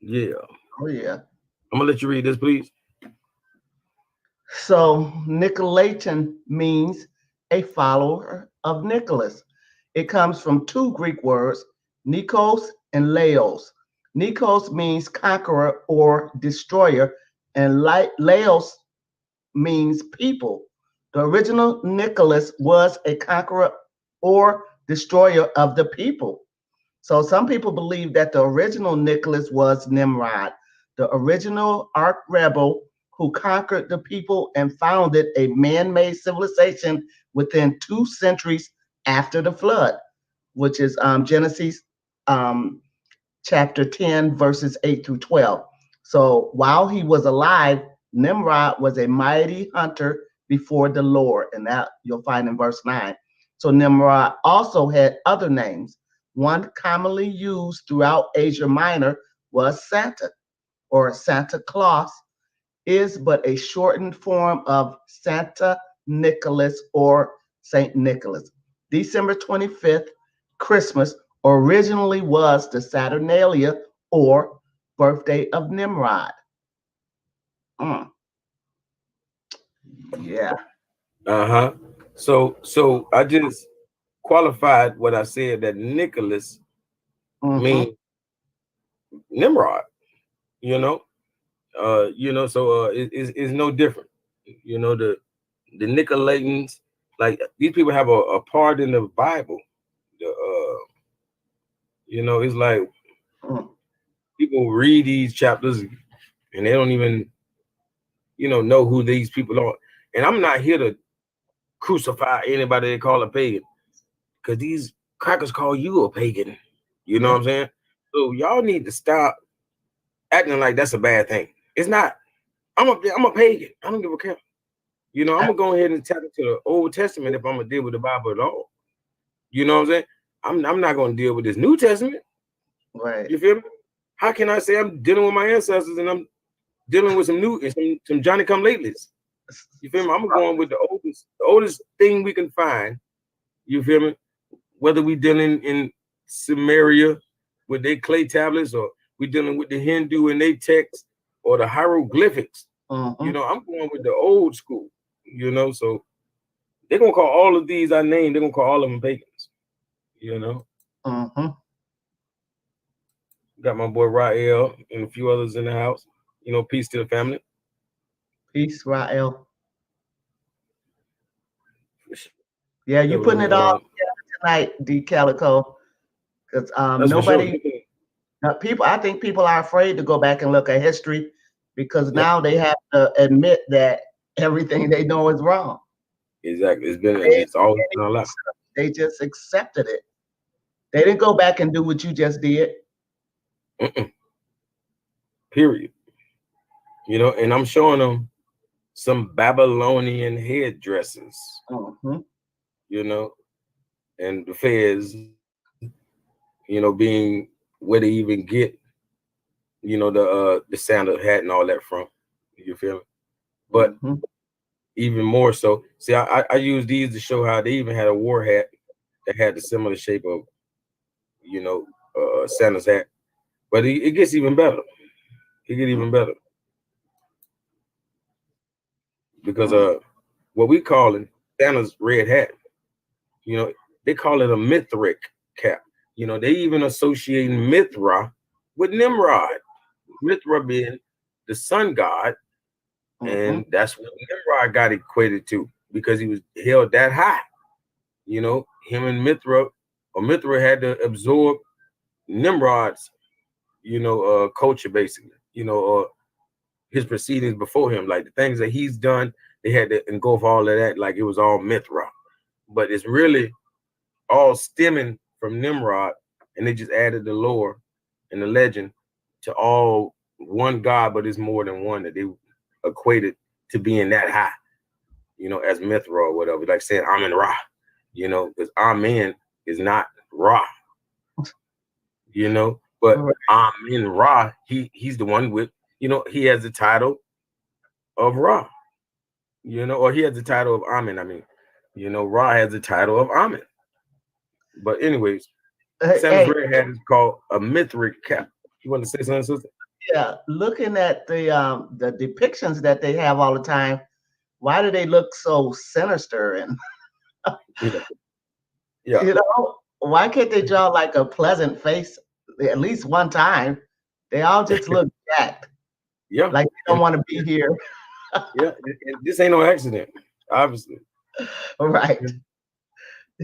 [SPEAKER 1] yeah.
[SPEAKER 2] Oh yeah.
[SPEAKER 1] I'm gonna let you read this, please.
[SPEAKER 2] So Nicolaitan means a follower of Nicholas. It comes from two Greek words, Nikos and Laos. Nikos means conqueror or destroyer, and Laos means people. The original Nicholas was a conqueror or destroyer of the people. So some people believe that the original Nicholas was Nimrod, the original arch rebel who conquered the people and founded a man-made civilization within 2 centuries after the flood, which is Genesis um, chapter 10, verses 8 through 12. So while he was alive, Nimrod was a mighty hunter before the Lord, and that you'll find in verse 9. So Nimrod also had other names. One commonly used throughout Asia Minor was Santa or Santa Claus, is but a shortened form of Santa Nicholas or Saint Nicholas. December 25th, Christmas, originally was the Saturnalia or birthday of Nimrod. Mm, yeah.
[SPEAKER 1] Uh-huh. So I just qualified what I said, that Nicholas
[SPEAKER 2] Mm-hmm.
[SPEAKER 1] means Nimrod, you know. So it's no different. The Nicolaitans, like these people have a part in the Bible. The it's like
[SPEAKER 2] Mm,
[SPEAKER 1] people read these chapters and they don't even know who these people are. And I'm not here to crucify anybody they call a pagan, because these crackers call you a pagan. You know
[SPEAKER 2] yeah.
[SPEAKER 1] what I'm saying? So y'all need to stop acting like that's a bad thing. It's not. I'm a pagan. I don't give a care. I'm gonna go ahead and tap into the Old Testament if I'm gonna deal with the Bible at all. You know what I'm saying? I'm not gonna deal with this New Testament.
[SPEAKER 2] Right.
[SPEAKER 1] You feel me? How can I say I'm dealing with my ancestors and I'm dealing with some Johnny come latelys? You feel me? I'm going with the oldest thing we can find. You feel me? Whether we dealing in Samaria with their clay tablets, or we dealing with the Hindu and their texts, or the hieroglyphics.
[SPEAKER 2] Mm-hmm.
[SPEAKER 1] I'm going with the old school. So they're gonna call all of these I named, they're gonna call all of them pagans.
[SPEAKER 2] Mm-hmm.
[SPEAKER 1] Got my boy Rael and a few others in the house. Peace to the family.
[SPEAKER 2] Peace, Rael. Yeah, you putting it all together tonight, D Calico. Because
[SPEAKER 1] That's for sure.
[SPEAKER 2] nobody people, I think people are afraid to go back and look at history because
[SPEAKER 1] Yep,
[SPEAKER 2] now they have to admit that everything they know is wrong.
[SPEAKER 1] exactly.
[SPEAKER 2] They,
[SPEAKER 1] It's always been a lot.
[SPEAKER 2] they just accepted it. They didn't go back and do what you just did.
[SPEAKER 1] Mm-mm. Period. And I'm showing them some Babylonian headdresses.
[SPEAKER 2] Mm-hmm.
[SPEAKER 1] And the feds, being where they even get, the Santa hat and all that from. You feel me? But
[SPEAKER 2] Mm-hmm.
[SPEAKER 1] even more so, see, I use these to show how they even had a war hat that had the similar shape of, Santa's hat. But it gets even better. It gets even better because what we calling Santa's red hat, they call it a Mithric cap. They even associating Mithra with Nimrod. Mithra being the sun god,
[SPEAKER 2] Mm-hmm.
[SPEAKER 1] and that's what Nimrod got equated to because he was held that high. Him and Mithra had to absorb Nimrod's, culture basically, or his proceedings before him, like the things that he's done, they had to engulf all of that, like it was all Mithra. But it's really all stemming from Nimrod, and they just added the lore and the legend to all one God, but it's more than one that they equated to being that high, as Mithra or whatever, like saying Amen Ra, because Amen is not Ra, but Amen Ra, he's the one with, he has the title of Ra, or he has the title of Amen. I mean, Ra has the title of Amen. But anyways, Santa's
[SPEAKER 2] Hey,
[SPEAKER 1] red hat is called a Mithric cap. You want to say something, sister?
[SPEAKER 2] yeah, looking at the depictions that they have all the time, why do they look so sinister? And
[SPEAKER 1] Yeah.
[SPEAKER 2] why can't they draw like a pleasant face at least one time? They all just look jacked,
[SPEAKER 1] Yeah,
[SPEAKER 2] like they don't want to be here.
[SPEAKER 1] yeah. And this ain't no accident, obviously.
[SPEAKER 2] Right.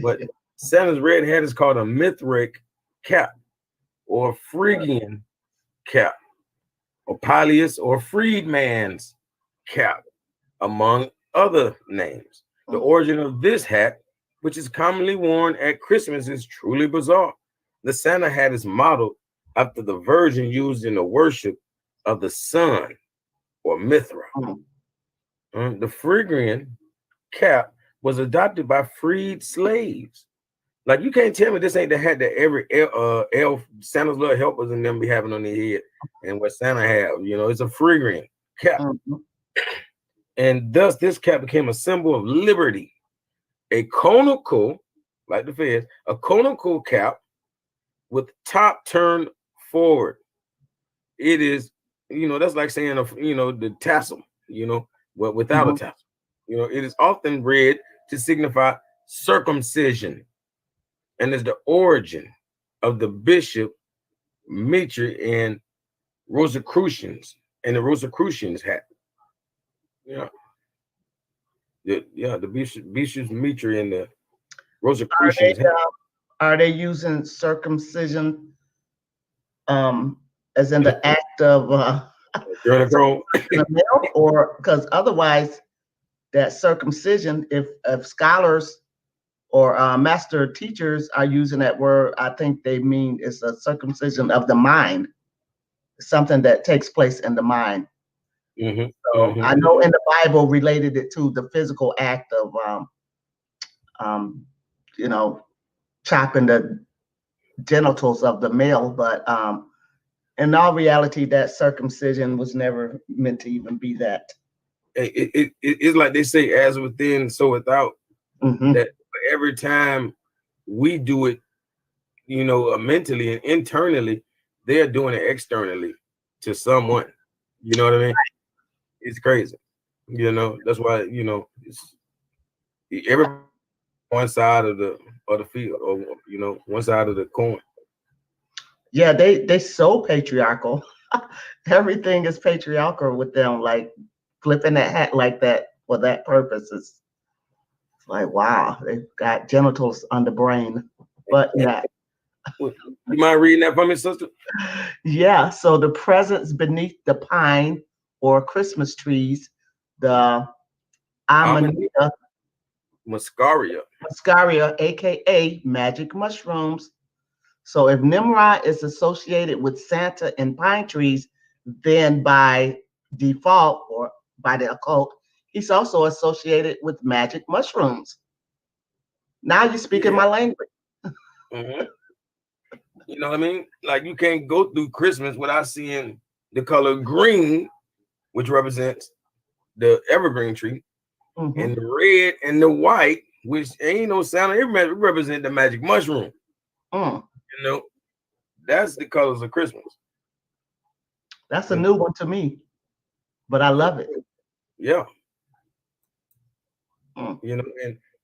[SPEAKER 1] But Santa's red hat is called a Mithric cap or Phrygian cap or Peleus or Freedman's cap, among other names. The origin of this hat, which is commonly worn at Christmas, is truly bizarre. The Santa hat is modeled after the Virgin used in the worship of the sun or Mithra. The Phrygian cap was adopted by freed slaves. Like, you can't tell me this ain't the hat that every elf, Santa's little helpers and them be having on their head, and what Santa have. You know, it's a Phrygian cap. And thus this cap became a symbol of liberty. A conical, like the feds, a conical cap with top turned forward. It is, that's like saying, the tassel, but without a tassel. It is often read to signify circumcision and is the origin of the bishop mitre and Rosicrucians and the Rosicrucians hat. Yeah. The bishop's mitre and the Rosicrucians hat.
[SPEAKER 2] Are they using circumcision as in the act of or because otherwise that circumcision, if scholars or master teachers are using that word, I think they mean it's a circumcision of the mind, something that takes place in the mind. So I know in the Bible related it to the physical act of chopping the genitals of the male, but in all reality, that circumcision was never meant to even be that.
[SPEAKER 1] It's like they say, as within, so without. That every time we do it, mentally and internally, they're doing it externally to someone. You know what I mean? It's crazy. That's why, it's every one side of the field, or one side of the coin.
[SPEAKER 2] Yeah, they so patriarchal. Everything is patriarchal with them, like flipping that hat like that for that purpose is like, wow, they've got genitals on the brain. But yeah.
[SPEAKER 1] You mind reading that for me, sister?
[SPEAKER 2] Yeah, so the presents beneath the pine or Christmas trees, the Amanita muscaria, aka magic mushrooms. So if Nimrod is associated with Santa and pine trees, then by default or by the occult, he's also associated with magic mushrooms. Now you're speaking my language.
[SPEAKER 1] You know what I mean? Like, you can't go through Christmas without seeing the color green, which represents the evergreen tree, and the red and the white, which ain't no Santa, it represent the magic mushroom. That's the colors of Christmas.
[SPEAKER 2] That's a new one to me, but I love it.
[SPEAKER 1] Yeah. And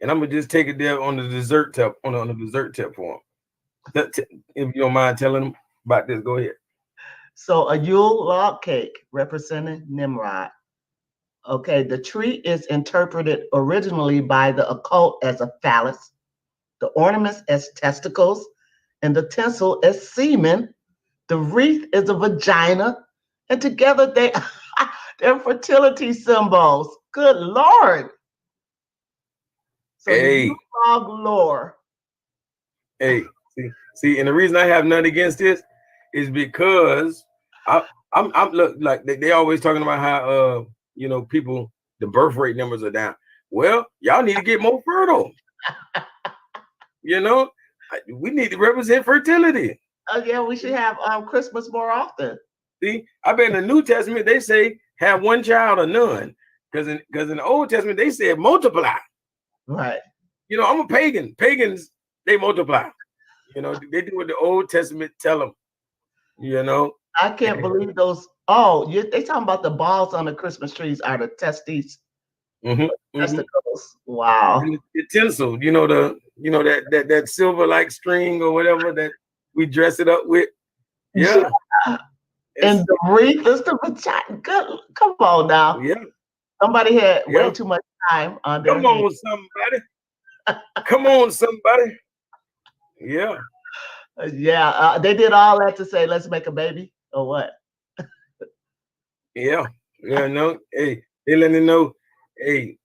[SPEAKER 1] I'm gonna just take it there on the dessert tip, on the dessert tip for him. If you don't mind telling them about this, go ahead.
[SPEAKER 2] So a Yule log cake representing Nimrod. Okay, the tree is interpreted originally by the occult as a phallus, the ornaments as testicles, and the tinsel as semen. The wreath is a vagina, and together they're fertility symbols. Good Lord. So Yule log lore.
[SPEAKER 1] Hey, see, and the reason I have nothing against this is because I'm look, like they always talking about how people, the birth rate numbers are down. Well, y'all need to get more fertile. We need to represent fertility.
[SPEAKER 2] Oh yeah, we should have Christmas more often.
[SPEAKER 1] See, I bet in the New Testament they say have one child or none, because in the Old Testament they said multiply.
[SPEAKER 2] Right.
[SPEAKER 1] I'm a pagan. Pagans, they multiply. They do what the Old Testament tell them.
[SPEAKER 2] I can't believe those. Oh, they talking about the balls on the Christmas trees are the testes. Testicles. Wow.
[SPEAKER 1] And the tinsel, that silver like string or whatever that we dress it up with. Yeah.
[SPEAKER 2] And the wreath is the vagina. Good. Come on now.
[SPEAKER 1] Yeah.
[SPEAKER 2] Somebody had way
[SPEAKER 1] Yeah.
[SPEAKER 2] too much time on their
[SPEAKER 1] Come
[SPEAKER 2] hands.
[SPEAKER 1] on, somebody. Come on, somebody. Yeah.
[SPEAKER 2] Yeah, they did all that to say, let's make a baby or what?
[SPEAKER 1] Yeah. Yeah. No. Hey, they letting know. Hey,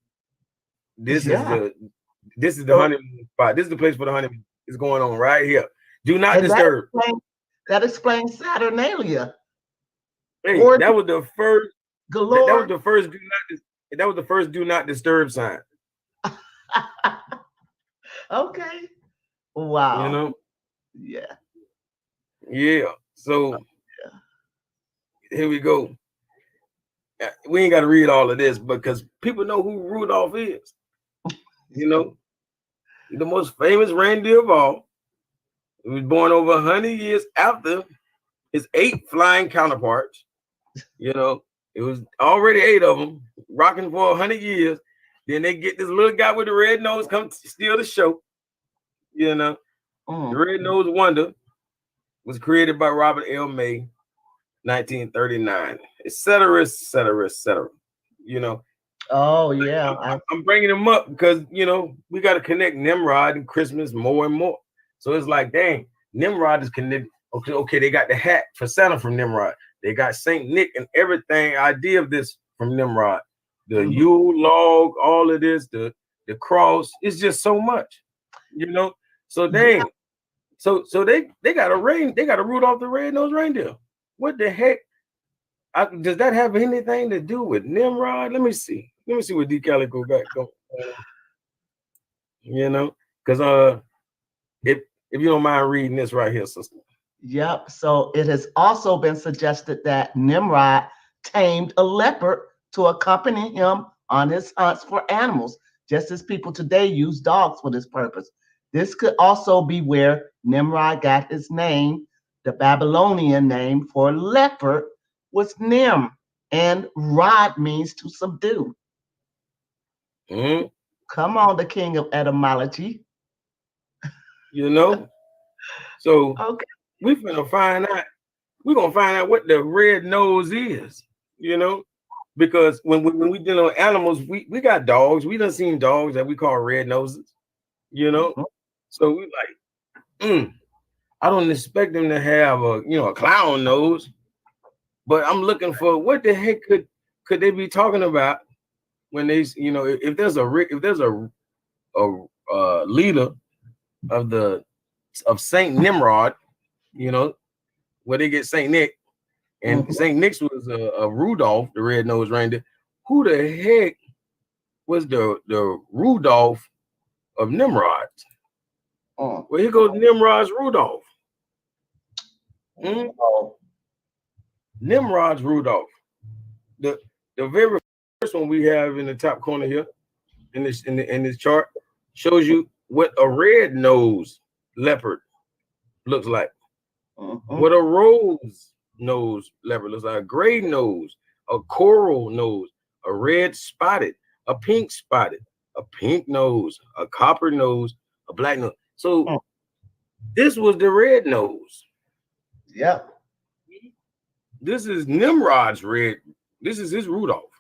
[SPEAKER 1] this is
[SPEAKER 2] Yeah.
[SPEAKER 1] the honeymoon spot. This is the place for the honeymoon. It's going on right here. Do not
[SPEAKER 2] And
[SPEAKER 1] disturb.
[SPEAKER 2] that explains Saturnalia.
[SPEAKER 1] Hey,
[SPEAKER 2] Or
[SPEAKER 1] that was the first. That was
[SPEAKER 2] galore.
[SPEAKER 1] the first. That was the first do not disturb sign.
[SPEAKER 2] Okay. Wow.
[SPEAKER 1] You know.
[SPEAKER 2] Yeah.
[SPEAKER 1] Yeah. So here we go. We ain't got to read all of this because people know who Rudolph is. You know, the most famous reindeer of all. He was born over 100 years after his 8 flying counterparts. You know, it was already 8 of them rocking for 100 years. Then they get this little guy with the red nose come steal the show. You know, the Red-Nosed Wonder was created by Robert L. May, 1939, etc., etc., etc. You know.
[SPEAKER 2] Oh yeah.
[SPEAKER 1] I'm bringing them up because you know we got to connect Nimrod and Christmas more and more. So it's like, dang, Nimrod is connected. Okay, they got the hat for Santa from Nimrod. They got Saint Nick and everything. Idea of this from Nimrod. The Yule log, all of this, the cross. It's just so much, you know. So dang, so they got a Rudolph the Red-Nosed Reindeer. What the heck? Does that have anything to do with Nimrod? Let me see. Let me see what D. Calico got going. You know, because if you don't mind reading this right here, sister.
[SPEAKER 2] Yep. So it has also been suggested that Nimrod tamed a leopard to accompany him on his hunts for animals, just as people today use dogs for this purpose. This could also be where Nimrod got his name. The Babylonian name for leopard was Nim, and Rod means to subdue.
[SPEAKER 1] Mm-hmm.
[SPEAKER 2] Come on, the king of etymology.
[SPEAKER 1] You know, so
[SPEAKER 2] Okay.
[SPEAKER 1] we're gonna find out. We're gonna find out what the red nose is. You know, because when we deal with animals, we got dogs. We done seen dogs that we call red noses. You know, so we like, I don't expect them to have a clown nose, but I'm looking for what the heck could they be talking about when they if there's a leader of Saint Nimrod, where they get Saint Nick, and Saint Nick's was a Rudolph, the red-nosed reindeer. Who the heck was the Rudolph of Nimrod? Well, here goes Nimrod's Rudolph. Nimrod's Rudolph. The very first one we have in the top corner here in this chart shows you what a red-nosed leopard looks like. What a rose-nosed leopard looks like. A gray nose, a coral nose, a red spotted, a pink spotted, a pink nose, a copper nose, a black nose. So this was the red nose.
[SPEAKER 2] Yep.
[SPEAKER 1] This is Nimrod's red. This is his Rudolph.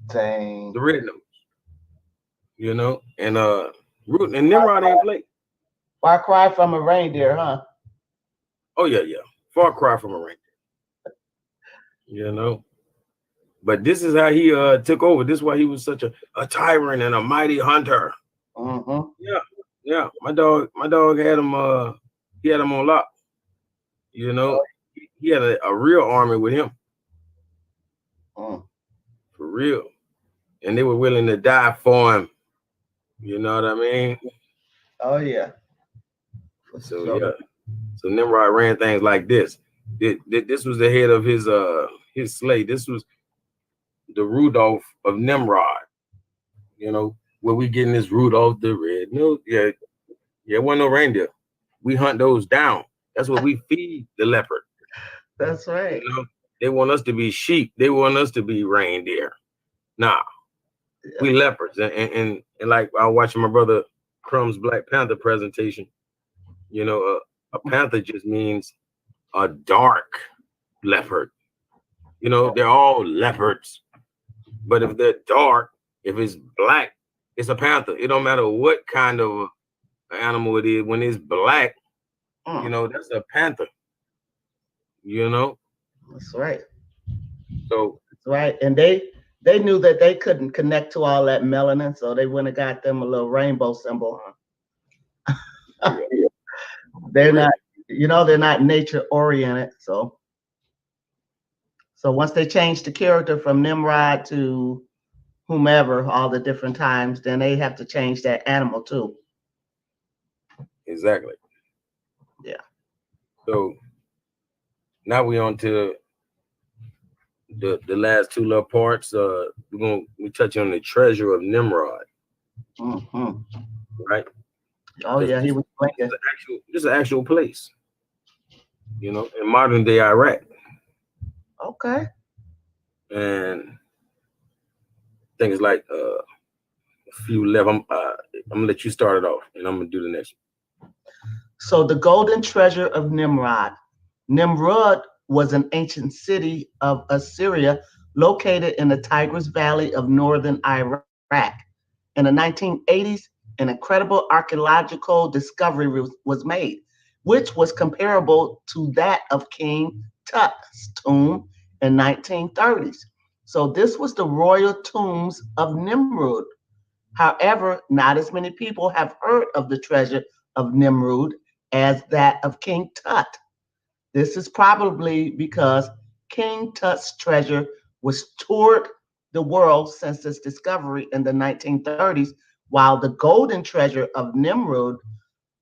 [SPEAKER 2] Dang.
[SPEAKER 1] The red nose. And Nimrod ain't played.
[SPEAKER 2] Far cry from a reindeer, huh?
[SPEAKER 1] Oh yeah. Far cry from a reindeer. But this is how he took over. This is why he was such a tyrant and a mighty hunter. Yeah. My dog had him. He had him on lock. He had a real army with him. For real. And they were willing to die for him. You know what I mean?
[SPEAKER 2] Oh yeah.
[SPEAKER 1] So Nimrod ran things like this. This was the head of his sleigh. This was the Rudolph of Nimrod. Where we getting this Rudolph the red nose? Yeah, wasn't no reindeer. We hunt those down. That's what we feed the leopard.
[SPEAKER 2] That's right.
[SPEAKER 1] They want us to be sheep. They want us to be reindeer. Nah, we leopards. And like I was watching my brother Crumb's Black Panther presentation. A panther just means a dark leopard. You know, they're all leopards. But if they're dark, if it's black, it's a panther. It don't matter what kind of animal it is. When it's black, you know, that's a panther. You know?
[SPEAKER 2] That's right.
[SPEAKER 1] So
[SPEAKER 2] That's right. And they knew that they couldn't connect to all that melanin, so they went and got them a little rainbow symbol. Huh? They're not, you know, they're not nature oriented. So once they changed the character from Nimrod to whomever, all the different times, then they have to change that animal too.
[SPEAKER 1] exactly.
[SPEAKER 2] Yeah.
[SPEAKER 1] So now we on to the last two little parts. We touch on the treasure of Nimrod.
[SPEAKER 2] Mm-hmm.
[SPEAKER 1] Right?
[SPEAKER 2] Oh yeah, he was blinking.
[SPEAKER 1] This is an actual place. You know, in modern day Iraq.
[SPEAKER 2] Okay.
[SPEAKER 1] And things like a few left. I'm gonna let you start it off, and I'm gonna do the next one.
[SPEAKER 2] So the golden treasure of Nimrod. Nimrod was an ancient city of Assyria located in the Tigris Valley of northern Iraq. In the 1980s, an incredible archaeological discovery was made, which was comparable to that of King Tut's tomb in 1930s. So this was the royal tombs of Nimrod. However, not as many people have heard of the treasure of Nimrod as that of King Tut. This is probably because King Tut's treasure was toured the world since its discovery in the 1930s, while the golden treasure of Nimrod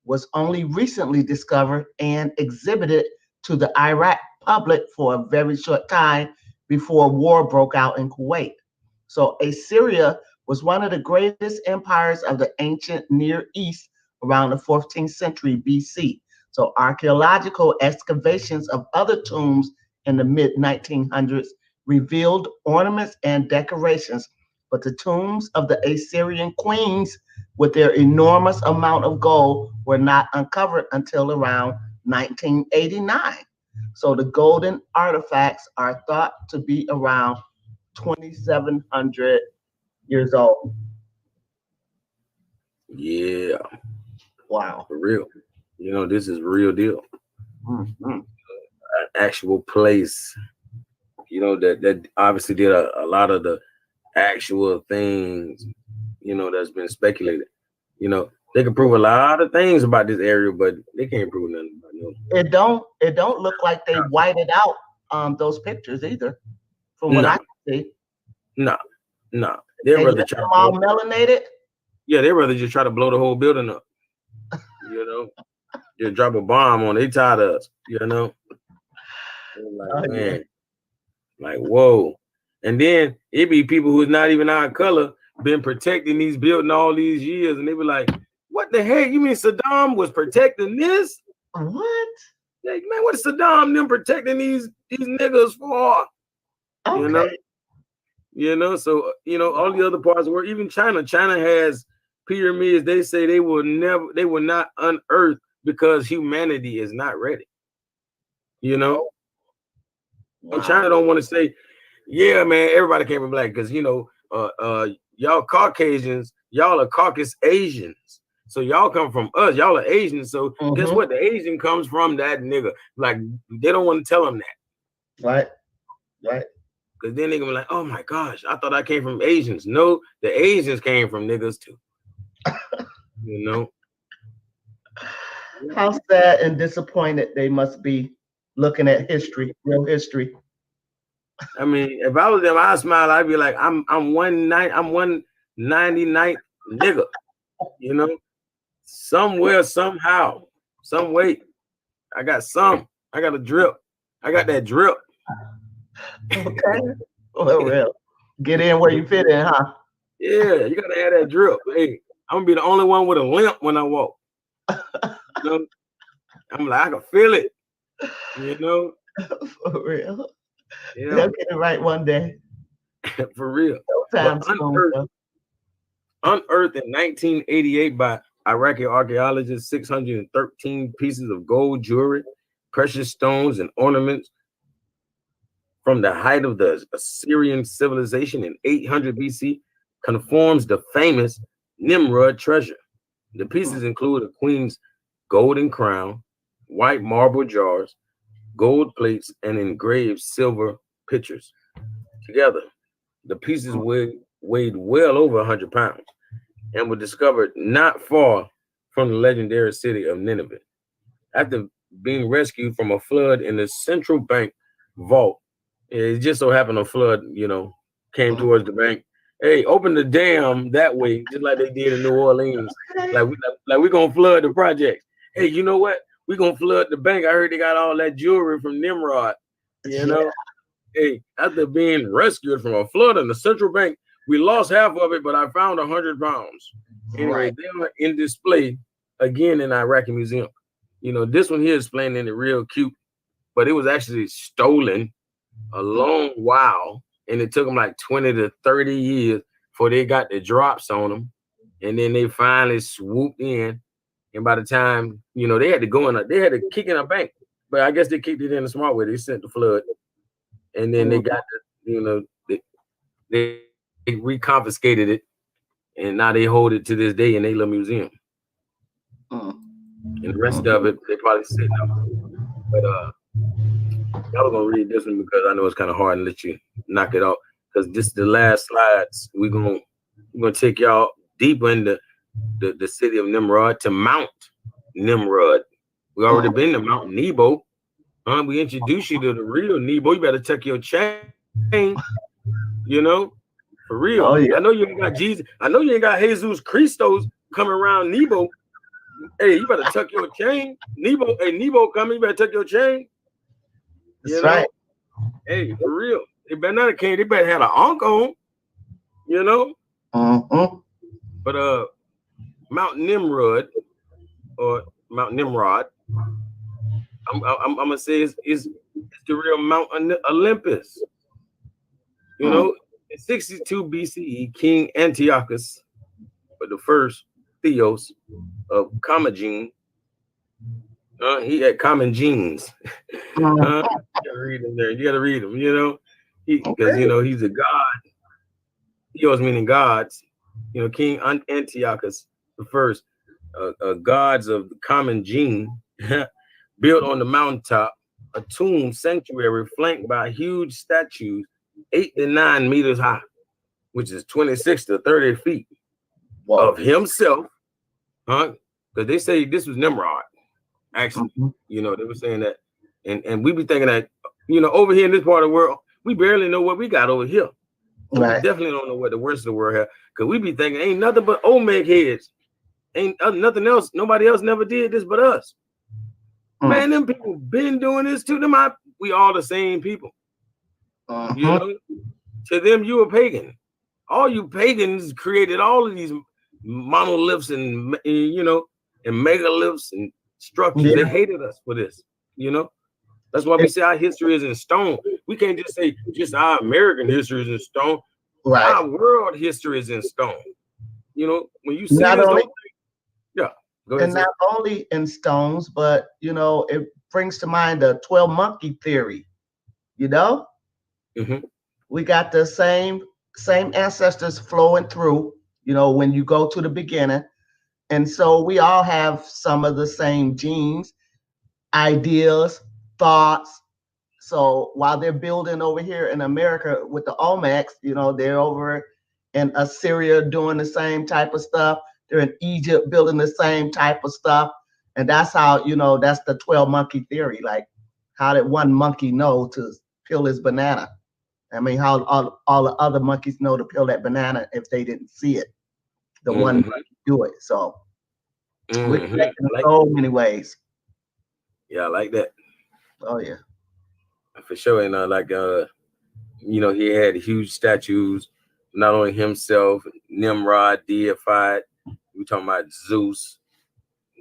[SPEAKER 2] was only recently discovered and exhibited to the Iraq public for a very short time before war broke out in Kuwait. So Assyria was one of the greatest empires of the ancient Near East around the 14th century BC. So archaeological excavations of other tombs in the mid 1900s revealed ornaments and decorations, but the tombs of the Assyrian queens with their enormous amount of gold were not uncovered until around 1989. So the golden artifacts are thought to be around 2,700 years old.
[SPEAKER 1] Yeah.
[SPEAKER 2] Wow.
[SPEAKER 1] For real. You know, this is real deal.
[SPEAKER 2] Mm-hmm.
[SPEAKER 1] An actual place. You know, that obviously did a lot of the actual things, you know, that's been speculated. You know, they can prove a lot of things about this area, but they can't prove nothing about
[SPEAKER 2] it. It don't look like they whited out those pictures either, from what I can see.
[SPEAKER 1] No. They'd rather
[SPEAKER 2] try them all melanated.
[SPEAKER 1] Yeah, they'd rather just try to blow the whole building up. You know, just drop a bomb on. They tired of us. You know, like man, like whoa. And then it be people who's not even our color been protecting these buildings all these years, and they be like, "What the heck? You mean Saddam was protecting this?
[SPEAKER 2] What?
[SPEAKER 1] Like, man, what is Saddam them protecting these niggas for?"
[SPEAKER 2] Okay.
[SPEAKER 1] You know, so you know all the other parts were even China. China has pyramids. They say they will not unearth because humanity is not ready. You know, wow. China don't want to say, yeah, man, everybody came from black because you know, y'all Caucasians, y'all are Caucasus Asians. So y'all come from us, y'all are Asians. So guess what? The Asian comes from that nigga. Like they don't want to tell them that.
[SPEAKER 2] Right.
[SPEAKER 1] Because then they're gonna be like, oh my gosh, I thought I came from Asians. No, the Asians came from niggas too. You know.
[SPEAKER 2] How sad and disappointed they must be looking at history, real history.
[SPEAKER 1] I mean, if I was them, I'd smile. I'd be like, I'm 199th nigga. You know, somewhere, somehow, some way. I got a drip. I got that drip.
[SPEAKER 2] Okay. Well, real. Get in where you fit in, huh?
[SPEAKER 1] Yeah, you gotta have that drip. Hey, I'm gonna be the only one with a limp when I walk. You know? I'm like, I can feel it. You know?
[SPEAKER 2] For real.
[SPEAKER 1] Yeah.
[SPEAKER 2] They'll get it right one day.
[SPEAKER 1] For real.
[SPEAKER 2] Unearthed
[SPEAKER 1] in 1988 by Iraqi archaeologists, 613 pieces of gold jewelry, precious stones, and ornaments from the height of the Assyrian civilization in 800 BC conforms the famous Nimrod treasure. The pieces include a queen's golden crown, white marble jars, gold plates, and engraved silver pitchers. Together, the pieces weighed well over 100 pounds and were discovered not far from the legendary city of Nineveh. After being rescued from a flood in the central bank vault, it just so happened a flood, came towards the bank. Hey, open the dam that way, just like they did in New Orleans. Like we gonna flood the project. Hey, you know what? We gonna flood the bank. I heard they got all that jewelry from Nimrod. You know, hey, after being rescued from a flood in the central bank, we lost half of it, but I found 100 pounds. Anyway, they are in display again in Iraqi Museum. This one here is playing in it real cute, but it was actually stolen a long while, and it took them like 20 to 30 years before they got the drops on them, and then they finally swooped in. And by the time they had to go in, they had to kick in a bank, but I guess they kicked it in a smart way. They sent the flood, and then they got they reconfiscated it, and now they hold it to this day in their little museum. And the rest of it, they probably said no. But I was gonna read this one because I know it's kind of hard and let you knock it off. Because this is the last slides. We're gonna take y'all deeper into the city of Nimrod to Mount Nimrod. We already been to Mount Nebo. We introduced you to the real Nebo. You better tuck your chain. For real.
[SPEAKER 2] Oh, yeah.
[SPEAKER 1] I know you ain't got Jesus. I know you ain't got Jesus Christos coming around Nebo. Hey, you better tuck your chain. Nebo coming. You better tuck your chain.
[SPEAKER 2] That's right.
[SPEAKER 1] Hey, for real. They better not have came. They better have an ankh on. But Mount Nimrod or Mount Nimrod, I'm gonna say is the real Mount Olympus. In 62 BCE, King Antiochus, but the first Theos of Commagene, he had common genes. You gotta read them there. You gotta read them. Because he's a god. Theos meaning gods. King Antiochus the first, gods of the common gene, built on the mountaintop a tomb sanctuary flanked by huge statues 8 to 9 meters high, which is 26 to 30 feet of himself, because they say this was Nimrod. Actually, they were saying that, and we be thinking that, over here in this part of the world, we barely know what we got over here. Right. We definitely don't know what the rest of the world have, because we be thinking ain't nothing but Omeg heads, ain't nothing else. Nobody else never did this but us. Man, them people been doing this to them. We all the same people. To them, you a pagan. All you pagans created all of these monoliths and and megaliths and structures. They hated us for this. That's why we say our history is in stone. We can't just say just our American history is in stone. Right. Our world history is in stone. When you see not this, only, yeah. Go ahead,
[SPEAKER 2] and not only in stones, but it brings to mind the 12 monkey theory. We got the same ancestors flowing through, when you go to the beginning. And so we all have some of the same genes, ideas, thoughts. So while they're building over here in America with the Olmecs, they're over in Assyria doing the same type of stuff. They're in Egypt building the same type of stuff. And that's how, that's the 12 monkey theory. Like, how did one monkey know to peel his banana? I mean, how all the other monkeys know to peel that banana if they didn't see it? The one monkey do it. So we're connected in so many ways.
[SPEAKER 1] Yeah, I like that.
[SPEAKER 2] Oh yeah,
[SPEAKER 1] for sure. And he had huge statues. Not only himself, Nimrod deified. We talking about Zeus.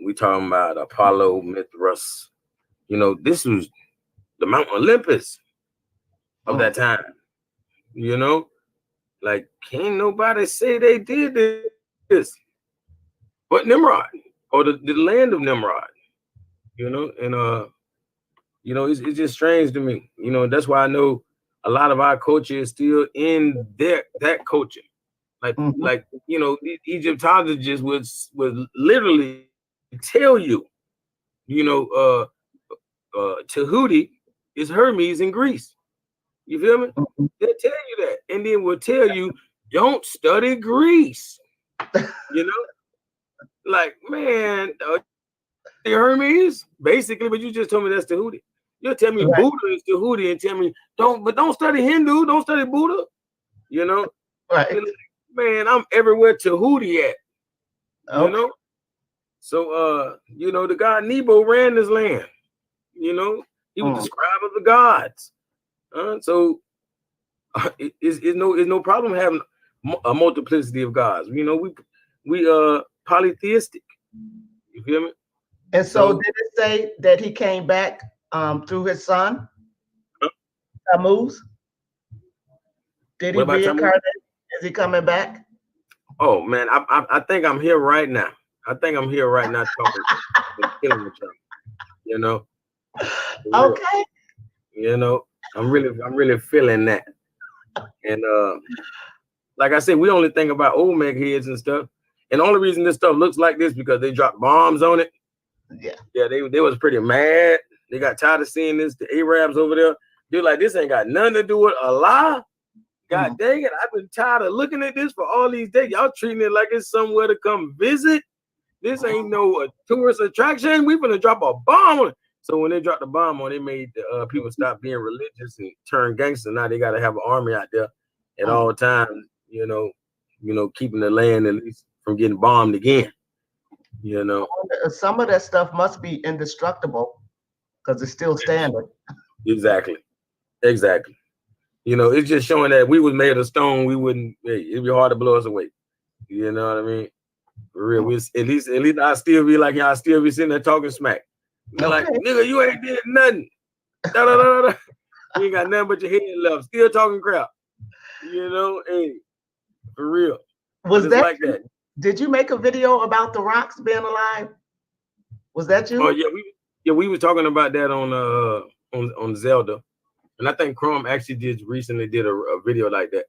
[SPEAKER 1] We talking about Apollo, Mithras. This was the Mount Olympus of that time. Like, can't nobody say they did this but Nimrod, or the land of Nimrod. And it's just strange to me. That's why I know a lot of our culture is still in that culture.
[SPEAKER 2] Mhm.
[SPEAKER 1] Like Egyptologists would literally tell you, you know, Tahuti is Hermes in Greece. You feel me?
[SPEAKER 2] Mhm.
[SPEAKER 1] They'll tell you that, and then we'll tell you don't study Greece. You know, like man, Hermes basically, but you just told me that's Tahuti. You'll tell me
[SPEAKER 2] Right.
[SPEAKER 1] Buddha is Tahuti, and tell me don't study Hindu, don't study Buddha. You know,
[SPEAKER 2] Right.
[SPEAKER 1] you're like, man, I'm everywhere Tahuti at. You
[SPEAKER 2] Okay.
[SPEAKER 1] know, so the god Nebo ran this land. You know, he was the
[SPEAKER 2] Mm.
[SPEAKER 1] scribe of the gods. So it's no problem having a multiplicity of gods. You know, we polytheistic. You feel me?
[SPEAKER 2] And so
[SPEAKER 1] So
[SPEAKER 2] did it say that he came back through his son,
[SPEAKER 1] uh,
[SPEAKER 2] Tammuz? Did
[SPEAKER 1] what
[SPEAKER 2] he
[SPEAKER 1] about Tamu?
[SPEAKER 2] reincarnate? Is he coming back?
[SPEAKER 1] Oh man, I think I'm here right now. I think I'm here right now talking and killing with y'all. You know, for real.
[SPEAKER 2] Okay.
[SPEAKER 1] You know, I'm really feeling that. And like I said, we only think about Olmec heads and stuff. And the only reason this stuff looks like this because they dropped bombs on it.
[SPEAKER 2] Yeah.
[SPEAKER 1] Yeah, they was pretty mad. They got tired of seeing this. The Arabs over there, they're like, this ain't got nothing to do with Allah. God
[SPEAKER 2] Mm.
[SPEAKER 1] dang it, I've been tired of looking at this for all these days. Y'all treating it like it's somewhere to come visit. This ain't no tourist attraction. We gonna drop a bomb on it. So when they dropped the bomb on it, made people stop being religious and turn gangster. Now they got to have an army out there at
[SPEAKER 2] Mm.
[SPEAKER 1] all times. Keeping the land at least from getting bombed again. You know,
[SPEAKER 2] Some of that stuff must be indestructible because it's still standing.
[SPEAKER 1] exactly, exactly. It's just showing that we was made of stone. We wouldn't. It'd be hard to blow us away. You know what I mean? For real.
[SPEAKER 2] Mm.
[SPEAKER 1] We at least I still be like y'all still be sitting there talking smack. They're like,
[SPEAKER 2] Okay.
[SPEAKER 1] nigga, you ain't did nothing. Da, da, da, da. You ain't got nothing but your head left. Still talking crap. Hey, for real. But
[SPEAKER 2] Was
[SPEAKER 1] it's
[SPEAKER 2] that
[SPEAKER 1] like
[SPEAKER 2] you?
[SPEAKER 1] that.
[SPEAKER 2] Did you make a video about the rocks being alive? Was that
[SPEAKER 1] Oh
[SPEAKER 2] you?
[SPEAKER 1] we were talking about that on Zelda. And I think Chrome actually recently did a video like that.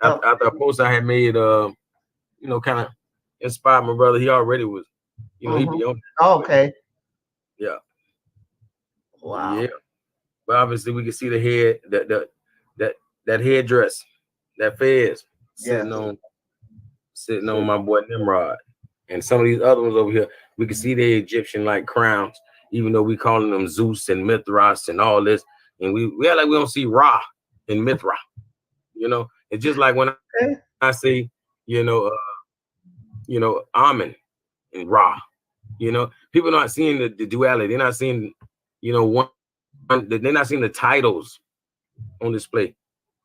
[SPEAKER 2] Oh.
[SPEAKER 1] After a post I had made kind of inspired my brother. He already was, he
[SPEAKER 2] Mhm.
[SPEAKER 1] be on.
[SPEAKER 2] Okay.
[SPEAKER 1] Yeah.
[SPEAKER 2] Wow.
[SPEAKER 1] Yeah. But obviously we can see the head, that headdress, that fez
[SPEAKER 2] Yes.
[SPEAKER 1] sitting on my boy Nimrod. And some of these other ones over here, we can see the Egyptian like crowns, even though we calling them Zeus and Mithras and all this. And we act like we don't see Ra and Mithra. It's just like when
[SPEAKER 2] Okay.
[SPEAKER 1] I say, Amen and Ra. People not seeing the duality. They're not seeing, one. They're not seeing the titles on display.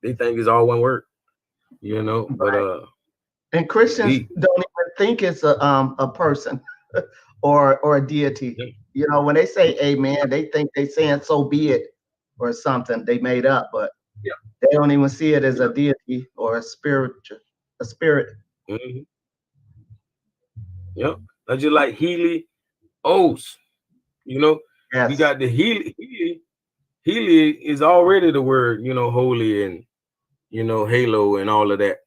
[SPEAKER 1] They think it's all one word. But
[SPEAKER 2] Right. And Christians
[SPEAKER 1] we
[SPEAKER 2] don't even think it's a person or a deity. When they say amen, they think they saying so be it or something they made up, but
[SPEAKER 1] yeah,
[SPEAKER 2] they don't even see it as
[SPEAKER 1] yeah.
[SPEAKER 2] a deity or a spirit.
[SPEAKER 1] Mm-hmm. Yep. I just like Healy O's. We
[SPEAKER 2] Yes.
[SPEAKER 1] got the Healy. Healy is already the word, holy and halo and all of that.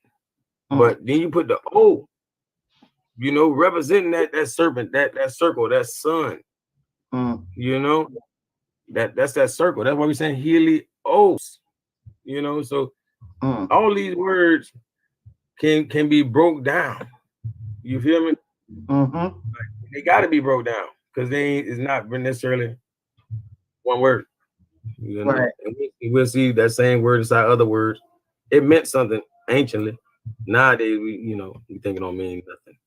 [SPEAKER 2] Mm.
[SPEAKER 1] But then you put the O, representing that serpent, that circle, that sun.
[SPEAKER 2] Mm.
[SPEAKER 1] That's that circle. That's why we're saying Healy O's. So
[SPEAKER 2] Mm.
[SPEAKER 1] all these words can be broke down. You feel me?
[SPEAKER 2] Mm-hmm.
[SPEAKER 1] They got to be broke down because it's not necessarily one word.
[SPEAKER 2] Right.
[SPEAKER 1] And we'll see that same word inside other words. It meant something anciently. Nowadays, we think it don't mean nothing.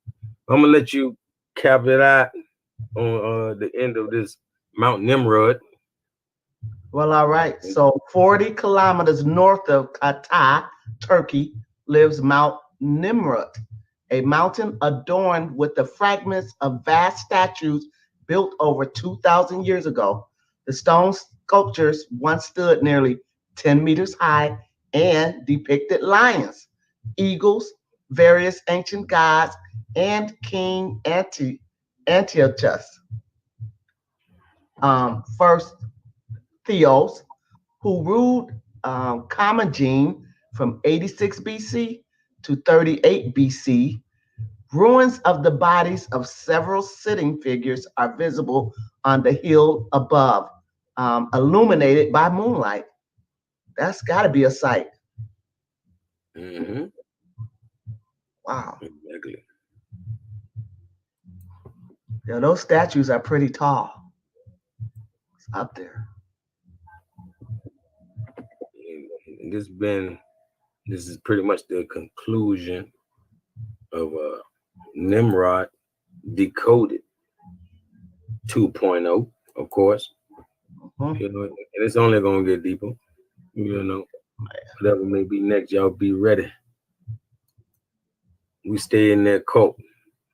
[SPEAKER 1] I'm gonna let you cap it out on the end of this Mount Nimrod.
[SPEAKER 2] Well, all right. So 40 kilometers north of Hatay, Turkey, lives Mount Nimrod, a mountain adorned with the fragments of vast statues built over 2,000 years ago. The stone sculptures once stood nearly 10 meters high and depicted lions, eagles, various ancient gods, and King Antiochus. First Theos, who ruled common gene from 86 BC to 38 BC. Ruins of the bodies of several sitting figures are visible on the hill above, illuminated by moonlight. That's got to be a sight.
[SPEAKER 1] Mm-hmm.
[SPEAKER 2] Wow.
[SPEAKER 1] Exactly.
[SPEAKER 2] Yeah, those statues are pretty tall. It's up there.
[SPEAKER 1] And this is pretty much the conclusion of Nimrod Decoded 2.0, of course.
[SPEAKER 2] Mhm.
[SPEAKER 1] You know, and it's only gonna get deeper. You know, whatever may be next, y'all be ready. We stay in that cult.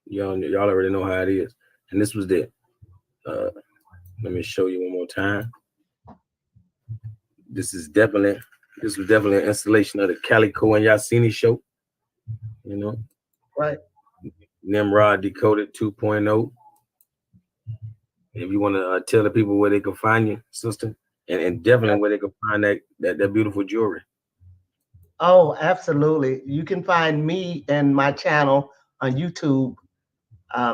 [SPEAKER 1] Y'all already know how it is. And this was it. Uh, let me show you one more time. This was definitely an installation of the Calico and Yasini show. You know,
[SPEAKER 2] Right.
[SPEAKER 1] Nimrod Decoded 2.0. If you want to tell the people where they can find you, sister, and definitely where they can find that beautiful jewelry.
[SPEAKER 2] Oh, absolutely. You can find me and my channel on YouTube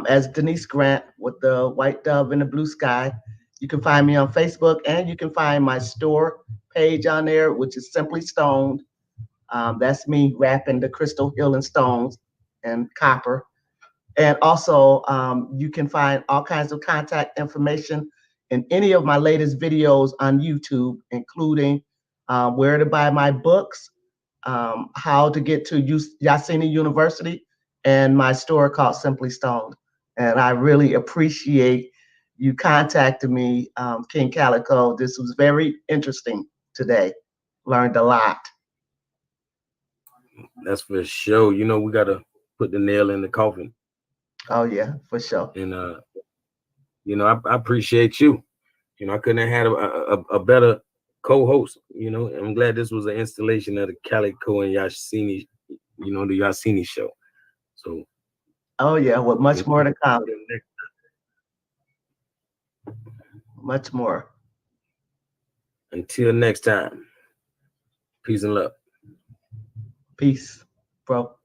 [SPEAKER 2] as Denise Grant with the white dove in the blue sky. You can find me on Facebook, and you can find my store page on there, which is Simply Stoned. That's me wrapping the crystal healing stones and copper. And also, you can find all kinds of contact information in any of my latest videos on YouTube, including where to buy my books, how to get to Yasini University, and my store called Simply Stoned. And I really appreciate you contacting me, King Calico. This was very interesting today. Learned a lot.
[SPEAKER 1] That's for sure. You know, we gotta put the nail in the coffin.
[SPEAKER 2] Oh yeah, for sure.
[SPEAKER 1] And you know, I appreciate you. You know, I couldn't have had a better co-host. You know, I'm glad this was an installation of the Calico and Yasini, you know, the Yasini show. So
[SPEAKER 2] Oh yeah, with much more to come.
[SPEAKER 1] next
[SPEAKER 2] Much more.
[SPEAKER 1] Until next time, peace and love.
[SPEAKER 2] Peace, bro.